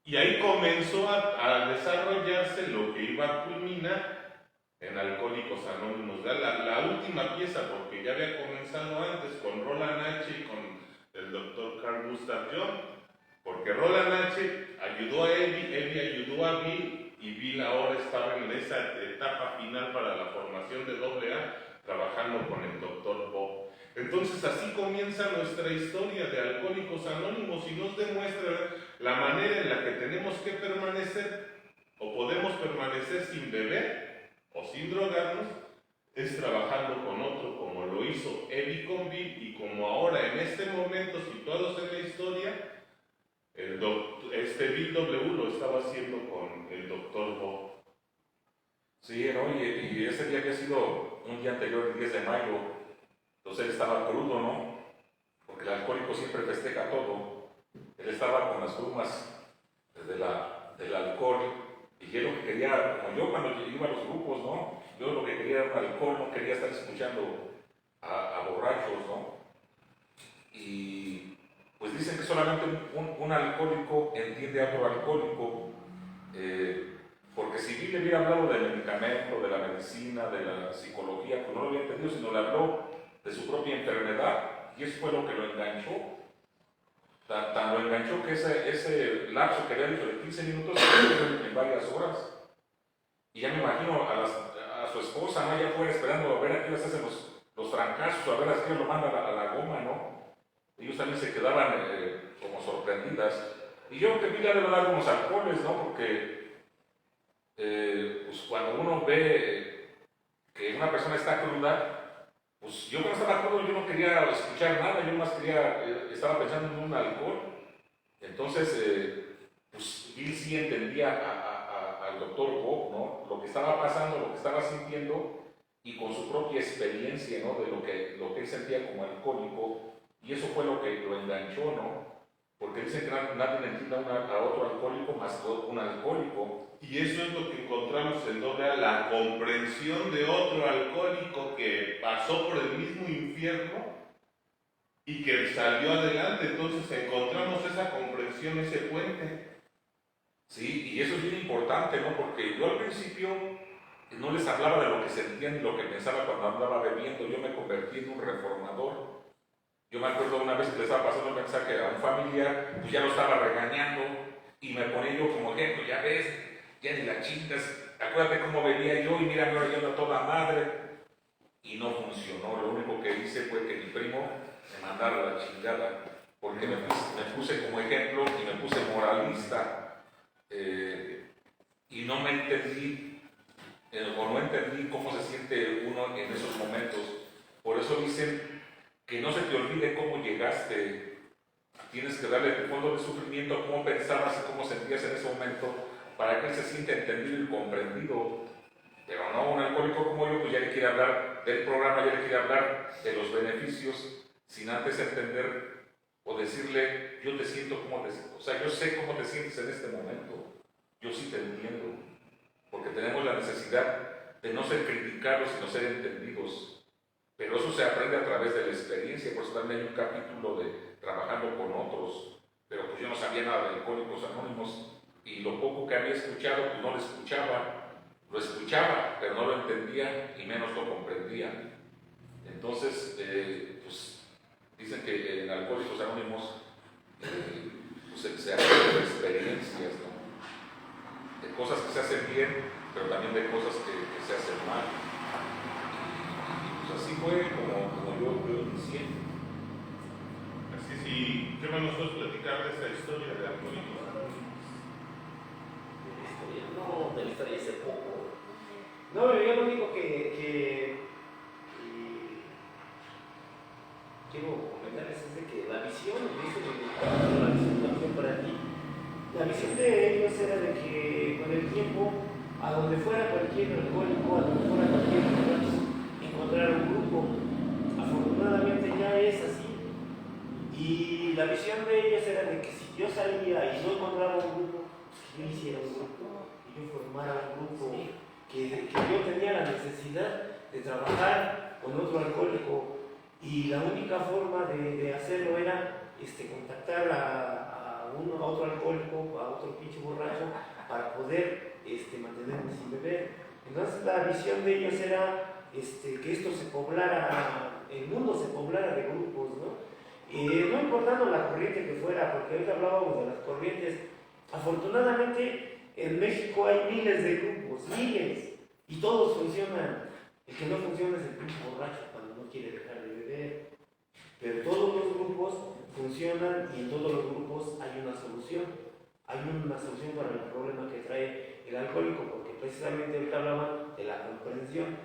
Y ahí comenzó a desarrollarse lo que iba a culminar en Alcohólicos Anónimos. La última pieza, porque ya había comenzado antes con Roland H. y con el doctor Carl Gustav Jung, porque Roland H. ayudó a Eddie ayudó a Bill, y Bill ahora estaba en esa etapa final para la formación de AA, trabajando con el doctor Bob. Entonces así comienza nuestra historia de Alcohólicos Anónimos y nos demuestra la manera en la que tenemos que permanecer o podemos permanecer sin beber o sin drogarnos, es trabajando con otro, como lo hizo Eddie con Bill y como ahora en este momento, situados en la historia, Bill W. lo estaba haciendo con el doctor Bob. Sí, ¿no? Y ese día había sido un día anterior, el 10 de mayo, entonces él estaba crudo, ¿no? Porque el alcohólico siempre festeja todo. Él estaba con las brumas del alcohol, y yo lo que quería, como yo cuando iba a los grupos, ¿no? Yo lo que quería era alcohol, no quería estar escuchando a borrachos, ¿no? Y pues dicen que solamente un alcohólico entiende a otro alcohólico, porque si bien le hubiera hablado del medicamento, de la medicina, de la psicología, pues no lo había entendido, sino le habló de su propia enfermedad, y eso fue lo que lo enganchó. Tan lo enganchó que ese lapso que había dicho de 15 minutos se convirtió en varias horas. Y ya me imagino a su esposa, ¿no? Allá afuera esperando a ver a qué hora se hacen los trancazos, a ver a qué lo manda a la goma, ¿no? Ellos también se quedaban como sorprendidas. Y yo que vi la de dar algunos alcoholes, ¿no? Porque pues cuando uno ve que una persona está cruda, pues yo cuando estaba crudo yo no quería escuchar nada, yo más estaba pensando en un alcohol. Entonces, pues Bill sí entendía al doctor Bob, ¿no? Lo que estaba pasando, lo que estaba sintiendo, y con su propia experiencia, ¿no? De lo que él sentía como alcohólico, y eso fue lo que lo enganchó, ¿no? Porque dicen que nadie entiende a otro alcohólico más que un alcohólico. Y eso es lo que encontramos en AA, la comprensión de otro alcohólico que pasó por el mismo infierno y que salió adelante. Entonces encontramos esa comprensión, ese puente. Sí, y eso es bien importante, ¿no? Porque yo al principio no les hablaba de lo que sentía ni lo que pensaba cuando andaba bebiendo. Yo me convertí en un reformador. Yo me acuerdo una vez que le estaba pasando un mensaje a un familiar, pues ya lo estaba regañando, y me ponía yo como ejemplo, ya ves, ya ni la chingas, acuérdate cómo venía yo y mira, ahora yo a toda madre. Y no funcionó. Lo único que hice fue que mi primo me mandara a la chingada, porque me puse como ejemplo y me puse moralista, y no me entendí, o no entendí cómo se siente uno en esos momentos. Por eso dicen que no se te olvide cómo llegaste. Tienes que darle tu fondo de sufrimiento, cómo pensabas y cómo sentías en ese momento, para que él se sienta entendido y comprendido. Pero no, un alcohólico como yo, pues ya le quiere hablar del programa, ya le quiere hablar de los beneficios, sin antes entender o decirle, yo te siento como te siento. O sea, yo sé cómo te sientes en este momento. Yo sí te entiendo. Porque tenemos la necesidad de no ser criticados, sino ser entendidos. Pero eso se aprende a través de la experiencia. Por eso también hay un capítulo de trabajando con otros. Pero pues yo no sabía nada de Alcohólicos Anónimos, y lo poco que había escuchado, pues no lo escuchaba. Lo escuchaba, pero no lo entendía y menos lo comprendía. Entonces, pues dicen que en Alcohólicos Anónimos pues se aprende de experiencias, ¿no? De cosas que se hacen bien, pero también de cosas que se hacen mal. Y pues así fue como yo inicié. Así es, y ¿qué más nos puedes platicar de esta historia de Alcohólicos Anónimos? No, de la historia hace poco. No, yo lo único quiero comentarles es de que la visión, la visión para ti, la visión de ellos era de que con el tiempo, a donde fuera cualquier alcohólico, a donde fuera cualquier borracho, encontrar un grupo. Afortunadamente ya es así. Y la visión de ellos era de que si yo salía y no encontraba un grupo, yo hiciera un grupo y yo formara un grupo, que yo tenía la necesidad de trabajar con otro alcohólico y la única forma de hacerlo era contactar a otro alcohólico, a otro pinche borracho, para poder mantenerme sin beber. Entonces la visión de ellos era que esto se poblara, el mundo se poblara de grupos, ¿no? No importando la corriente que fuera, porque ahorita hablábamos de las corrientes. Afortunadamente en México hay miles de grupos, miles, y todos funcionan. El que no funciona es el pinche borracho cuando no quiere dejar de beber. Pero todos los grupos funcionan y en todos los grupos hay una solución. Hay una solución para el problema que trae el alcohólico, porque precisamente ahorita hablaban de la comprensión.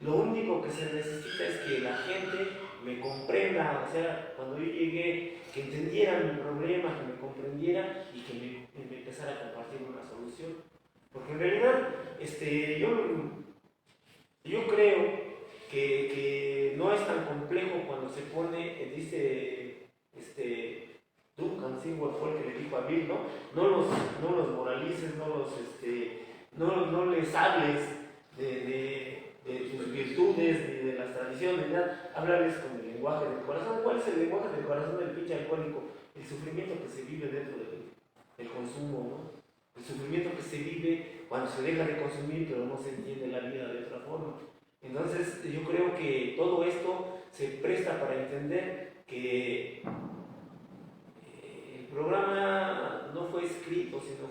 Lo único que se necesita es que la gente me comprenda, o sea, cuando yo llegué, que entendiera mi problema, que me comprendiera y que me empezara a compartir una solución. Porque en realidad, yo creo que no es tan complejo cuando se pone, dice, Duncan Seward fue el que le dijo a Bill, ¿no? No los moralices, no les hables de sus virtudes, de las tradiciones, ¿verdad? Háblales con el lenguaje del corazón. ¿Cuál es el lenguaje del corazón del pinche alcohólico? El sufrimiento que se vive dentro del consumo, ¿no? El sufrimiento que se vive cuando se deja de consumir, pero no se entiende la vida de otra forma. Entonces, yo creo que todo esto se presta para entender que el programa no fue escrito, sino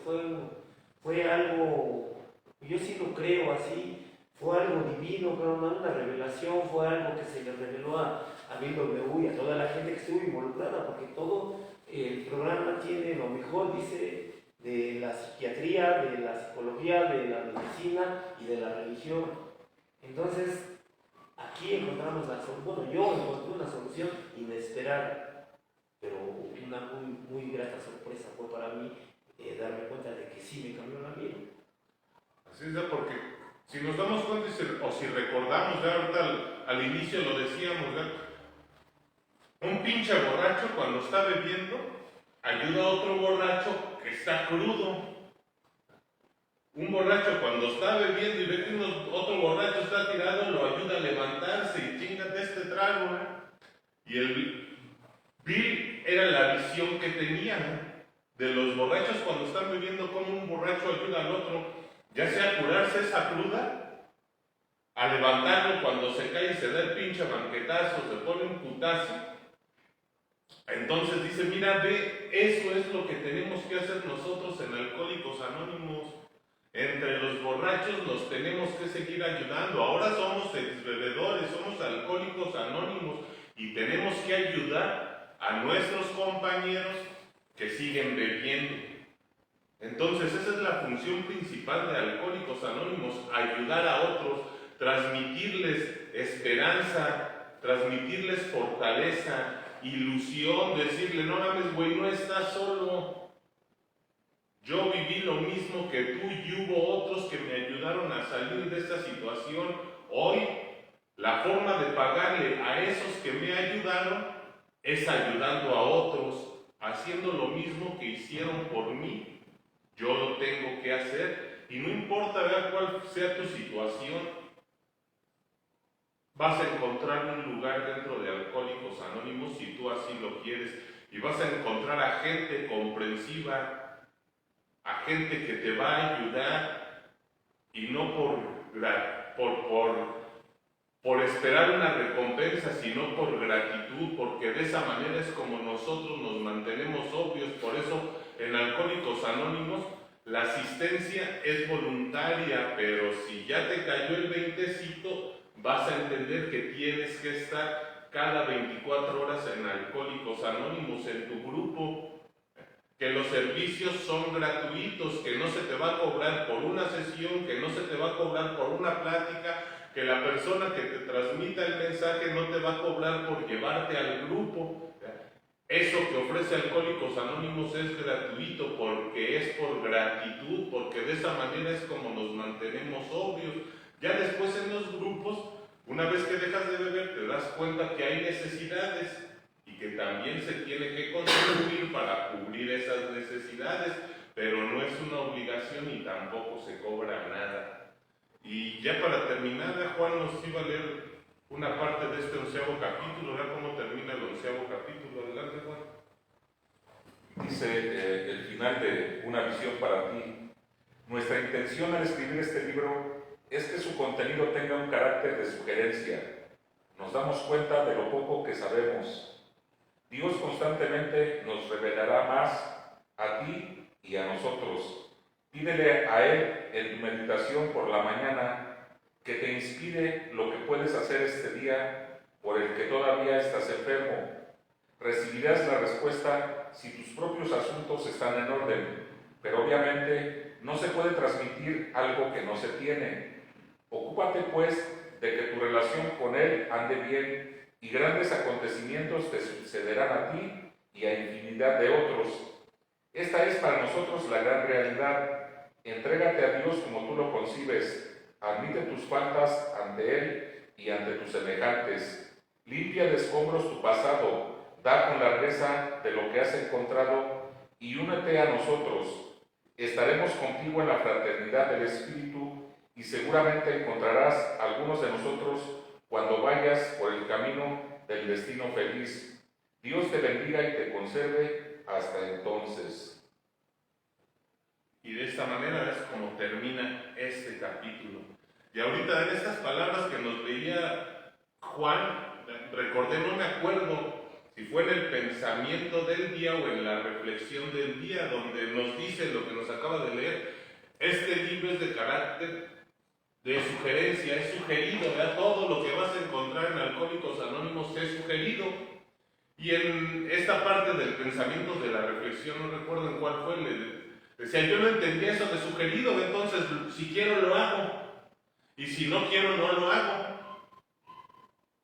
fue algo, yo sí lo creo así, fue algo divino, fue una revelación, fue algo que se le reveló a BMW y a toda la gente que estuvo involucrada, porque todo el programa tiene lo mejor, dice, de la psiquiatría, de la psicología, de la medicina y de la religión. Entonces, aquí encontramos la solución. Bueno, yo encontré una solución inesperada, pero una muy, muy grata sorpresa fue para mí darme cuenta de que sí me cambió la vida. Así es, porque si nos damos cuenta o si recordamos, ya ahorita al inicio lo decíamos, ya, un pinche borracho cuando está bebiendo ayuda a otro borracho que está crudo. Un borracho cuando está bebiendo y ve que otro borracho está tirado, lo ayuda a levantarse y chingate este trago, ¿eh? Y el Bill era la visión que tenía, ¿no? De los borrachos cuando están bebiendo, como un borracho ayuda al otro, ya sea a curarse esa cruda, a levantarlo cuando se cae y se da el pinche banquetazo, se pone un putazo. Entonces dice, mira, ve, eso es lo que tenemos que hacer nosotros en Alcohólicos Anónimos. Entre los borrachos nos tenemos que seguir ayudando. Ahora somos exbebedores, somos alcohólicos anónimos y tenemos que ayudar a nuestros compañeros que siguen bebiendo. Entonces esa es la función principal de Alcohólicos Anónimos, ayudar a otros, transmitirles esperanza, transmitirles fortaleza, ilusión, decirle, no mames, güey, no estás solo. Yo viví lo mismo que tú y hubo otros que me ayudaron a salir de esta situación. Hoy, la forma de pagarle a esos que me ayudaron es ayudando a otros, haciendo lo mismo que hicieron por mí. Yo lo tengo que hacer y no importa cuál sea tu situación, vas a encontrar un lugar dentro de Alcohólicos Anónimos si tú así lo quieres y vas a encontrar a gente comprensiva, a gente que te va a ayudar y no por esperar una recompensa, sino por gratitud, porque de esa manera es como nosotros nos mantenemos obvios. Por eso en Alcohólicos Anónimos la asistencia es voluntaria, pero si ya te cayó el veintecito, vas a entender que tienes que estar cada 24 horas en Alcohólicos Anónimos, en tu grupo. que los servicios son gratuitos, que no se te va a cobrar por una sesión, que no se te va a cobrar por una plática, que la persona que te transmita el mensaje no te va a cobrar por llevarte al grupo. Eso que ofrece Alcohólicos Anónimos es gratuito porque es por gratitud, porque de esa manera es como nos mantenemos sobrios. Ya después en los grupos, una vez que dejas de beber, te das cuenta que hay necesidades y que también se tiene que contribuir para cubrir esas necesidades, pero no es una obligación y tampoco se cobra nada. Y ya para terminar, Juan nos iba a leer una parte de este 11º capítulo, ¿verdad? ¿Cómo termina el 11º capítulo? Adelante, Juan. Dice el final de Una visión para ti. Nuestra intención al escribir este libro es que su contenido tenga un carácter de sugerencia. Nos damos cuenta de lo poco que sabemos. Dios constantemente nos revelará más a ti y a nosotros. Pídele a Él en tu meditación por la mañana que te inspire lo que puedes hacer este día por el que todavía estás enfermo. Recibirás la respuesta si tus propios asuntos están en orden, pero obviamente no se puede transmitir algo que no se tiene. Ocúpate pues de que tu relación con Él ande bien y grandes acontecimientos te sucederán a ti y a infinidad de otros. Esta es para nosotros la gran realidad. Entrégate a Dios como tú lo concibes. Admite tus faltas ante Él y ante tus semejantes. Limpia de escombros tu pasado. Da con largueza de lo que has encontrado y únete a nosotros. Estaremos contigo en la fraternidad del Espíritu y seguramente encontrarás a algunos de nosotros cuando vayas por el camino del destino feliz. Dios te bendiga y te conserve hasta entonces. Y de esta manera es como termina este capítulo. Y ahorita en estas palabras que nos leía Juan, recordé, no me acuerdo si fue en el pensamiento del día o en la reflexión del día, donde nos dice lo que nos acaba de leer. Este libro es de carácter de sugerencia, es sugerido, ¿verdad? Todo lo que vas a encontrar en Alcohólicos Anónimos es sugerido. Y en esta parte del pensamiento de la reflexión, no recuerdo en cuál fue, decía, yo no entendía eso de sugerido, entonces si quiero lo hago, y si no quiero no lo hago.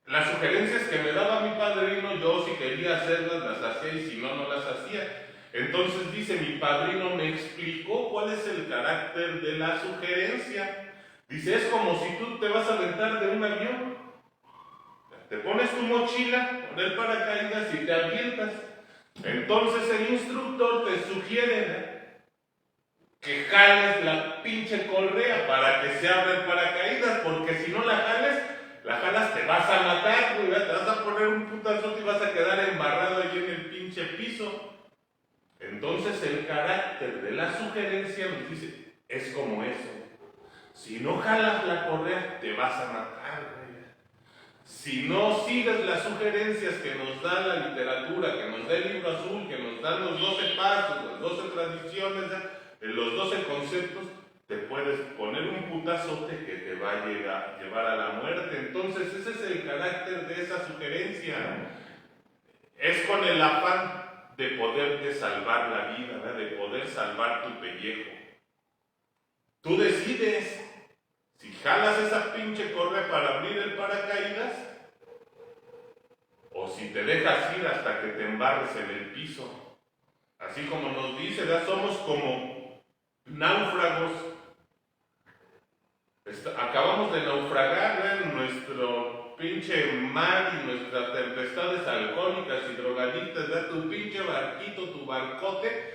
Las sugerencias que me daba mi padrino, yo si quería hacerlas, las hacía, y si no, no las hacía. Entonces dice, mi padrino me explicó cuál es el carácter de la sugerencia. Dice, es como si tú te vas a aventar de un avión. Te pones tu mochila con el paracaídas y te avientas. Entonces el instructor te sugiere que jales la pinche correa para que se abra el paracaídas, porque si no la jalas, te vas a matar, güey, te vas a poner un putazote y vas a quedar embarrado allí en el pinche piso. Entonces el carácter de la sugerencia nos dice, es como eso. Si no jalas la correa, te vas a matar, güey. Si no sigues las sugerencias que nos da la literatura, que nos da el libro azul, que nos dan los 12 pasos, las 12 tradiciones, los 12 conceptos, te puedes poner un putazote que te va a llevar a la muerte. Entonces ese es el carácter de esa sugerencia. Es con el afán de poderte salvar la vida, ¿verdad? De poder salvar tu pellejo. Tú decides si jalas esa pinche correa para abrir el paracaídas o si te dejas ir hasta que te embarres en el piso. Así como nos dice, ¿verdad? Somos como náufragos. Acabamos de naufragar, ¿verdad? En nuestro pinche mar y nuestras tempestades alcohólicas y drogadictas, ¿verdad? Tu pinche barquito, tu barcote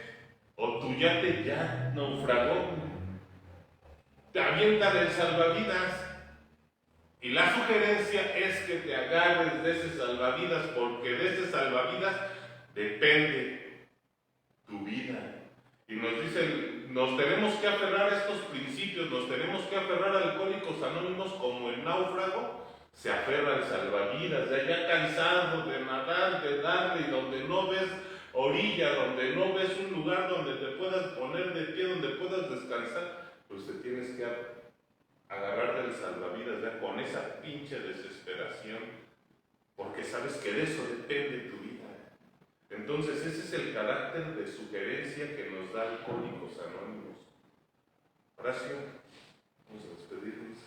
o tu yate ya naufragó. Te avientan el salvavidas y la sugerencia es que te agarres de ese salvavidas, porque de ese salvavidas depende tu vida. Y nos dicen, nos tenemos que aferrar a estos principios, nos tenemos que aferrar a Alcohólicos Anónimos como el náufrago se aferra al salvavidas, ya cansado de nadar, de darle, y donde no ves orilla, donde no ves un lugar donde te puedas poner de pie, donde puedas descansar, pues te tienes que agarrar del salvavidas, ¿ya? Con esa pinche desesperación, porque sabes que de eso depende tu vida. Entonces ese es el carácter de sugerencia que nos da Alcohólicos Anónimos. Horacio, vamos a despedirnos.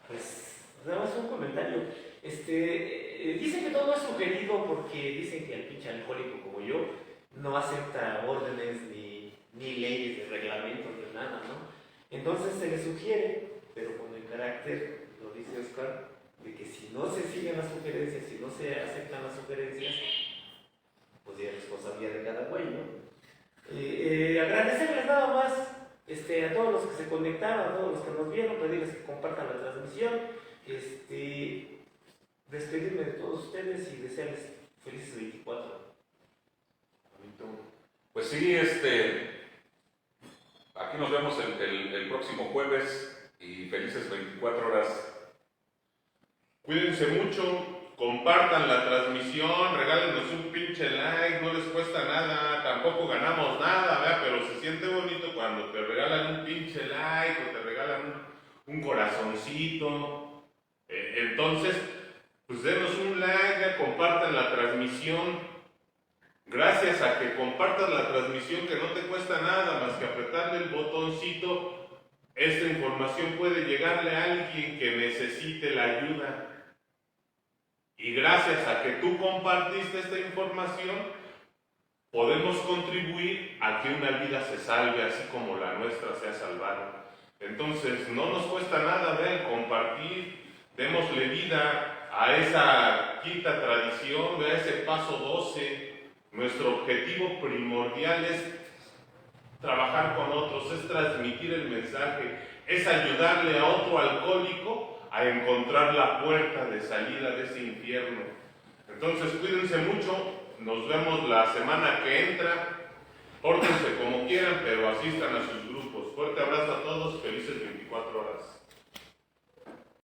Pues, nada más un comentario. Dicen que todo es sugerido porque dicen que el pinche alcohólico como yo no acepta órdenes ni leyes, ni reglamentos, ni nada, ¿no? Entonces se le sugiere, pero con el carácter, lo dice Oscar, de que si no se siguen las sugerencias, si no se aceptan las sugerencias, pues ya es responsabilidad de cada güey, ¿no? Agradecerles nada más a todos los que se conectaron, a todos los que nos vieron, pedirles que compartan la transmisión, despedirme de todos ustedes y desearles felices 24. Pues sí, aquí nos vemos el próximo jueves y felices 24 horas. Cuídense mucho, compartan la transmisión, regálenos un pinche like, no les cuesta nada, tampoco ganamos nada, ¿verdad? Pero se siente bonito cuando te regalan un pinche like o te regalan un corazoncito. Entonces, pues denos un like, compartan la transmisión. Gracias a que compartas la transmisión, que no te cuesta nada más que apretarle el botoncito, esta información puede llegarle a alguien que necesite la ayuda. Y gracias a que tú compartiste esta información, podemos contribuir a que una vida se salve así como la nuestra se ha salvado. Entonces, no nos cuesta nada compartir, démosle vida a esa quinta tradición, a ese paso 12. Nuestro objetivo primordial es trabajar con otros, es transmitir el mensaje, es ayudarle a otro alcohólico a encontrar la puerta de salida de ese infierno. Entonces cuídense mucho, nos vemos la semana que entra, pórtense como quieran, pero asistan a sus grupos. Fuerte abrazo a todos, felices 24 horas.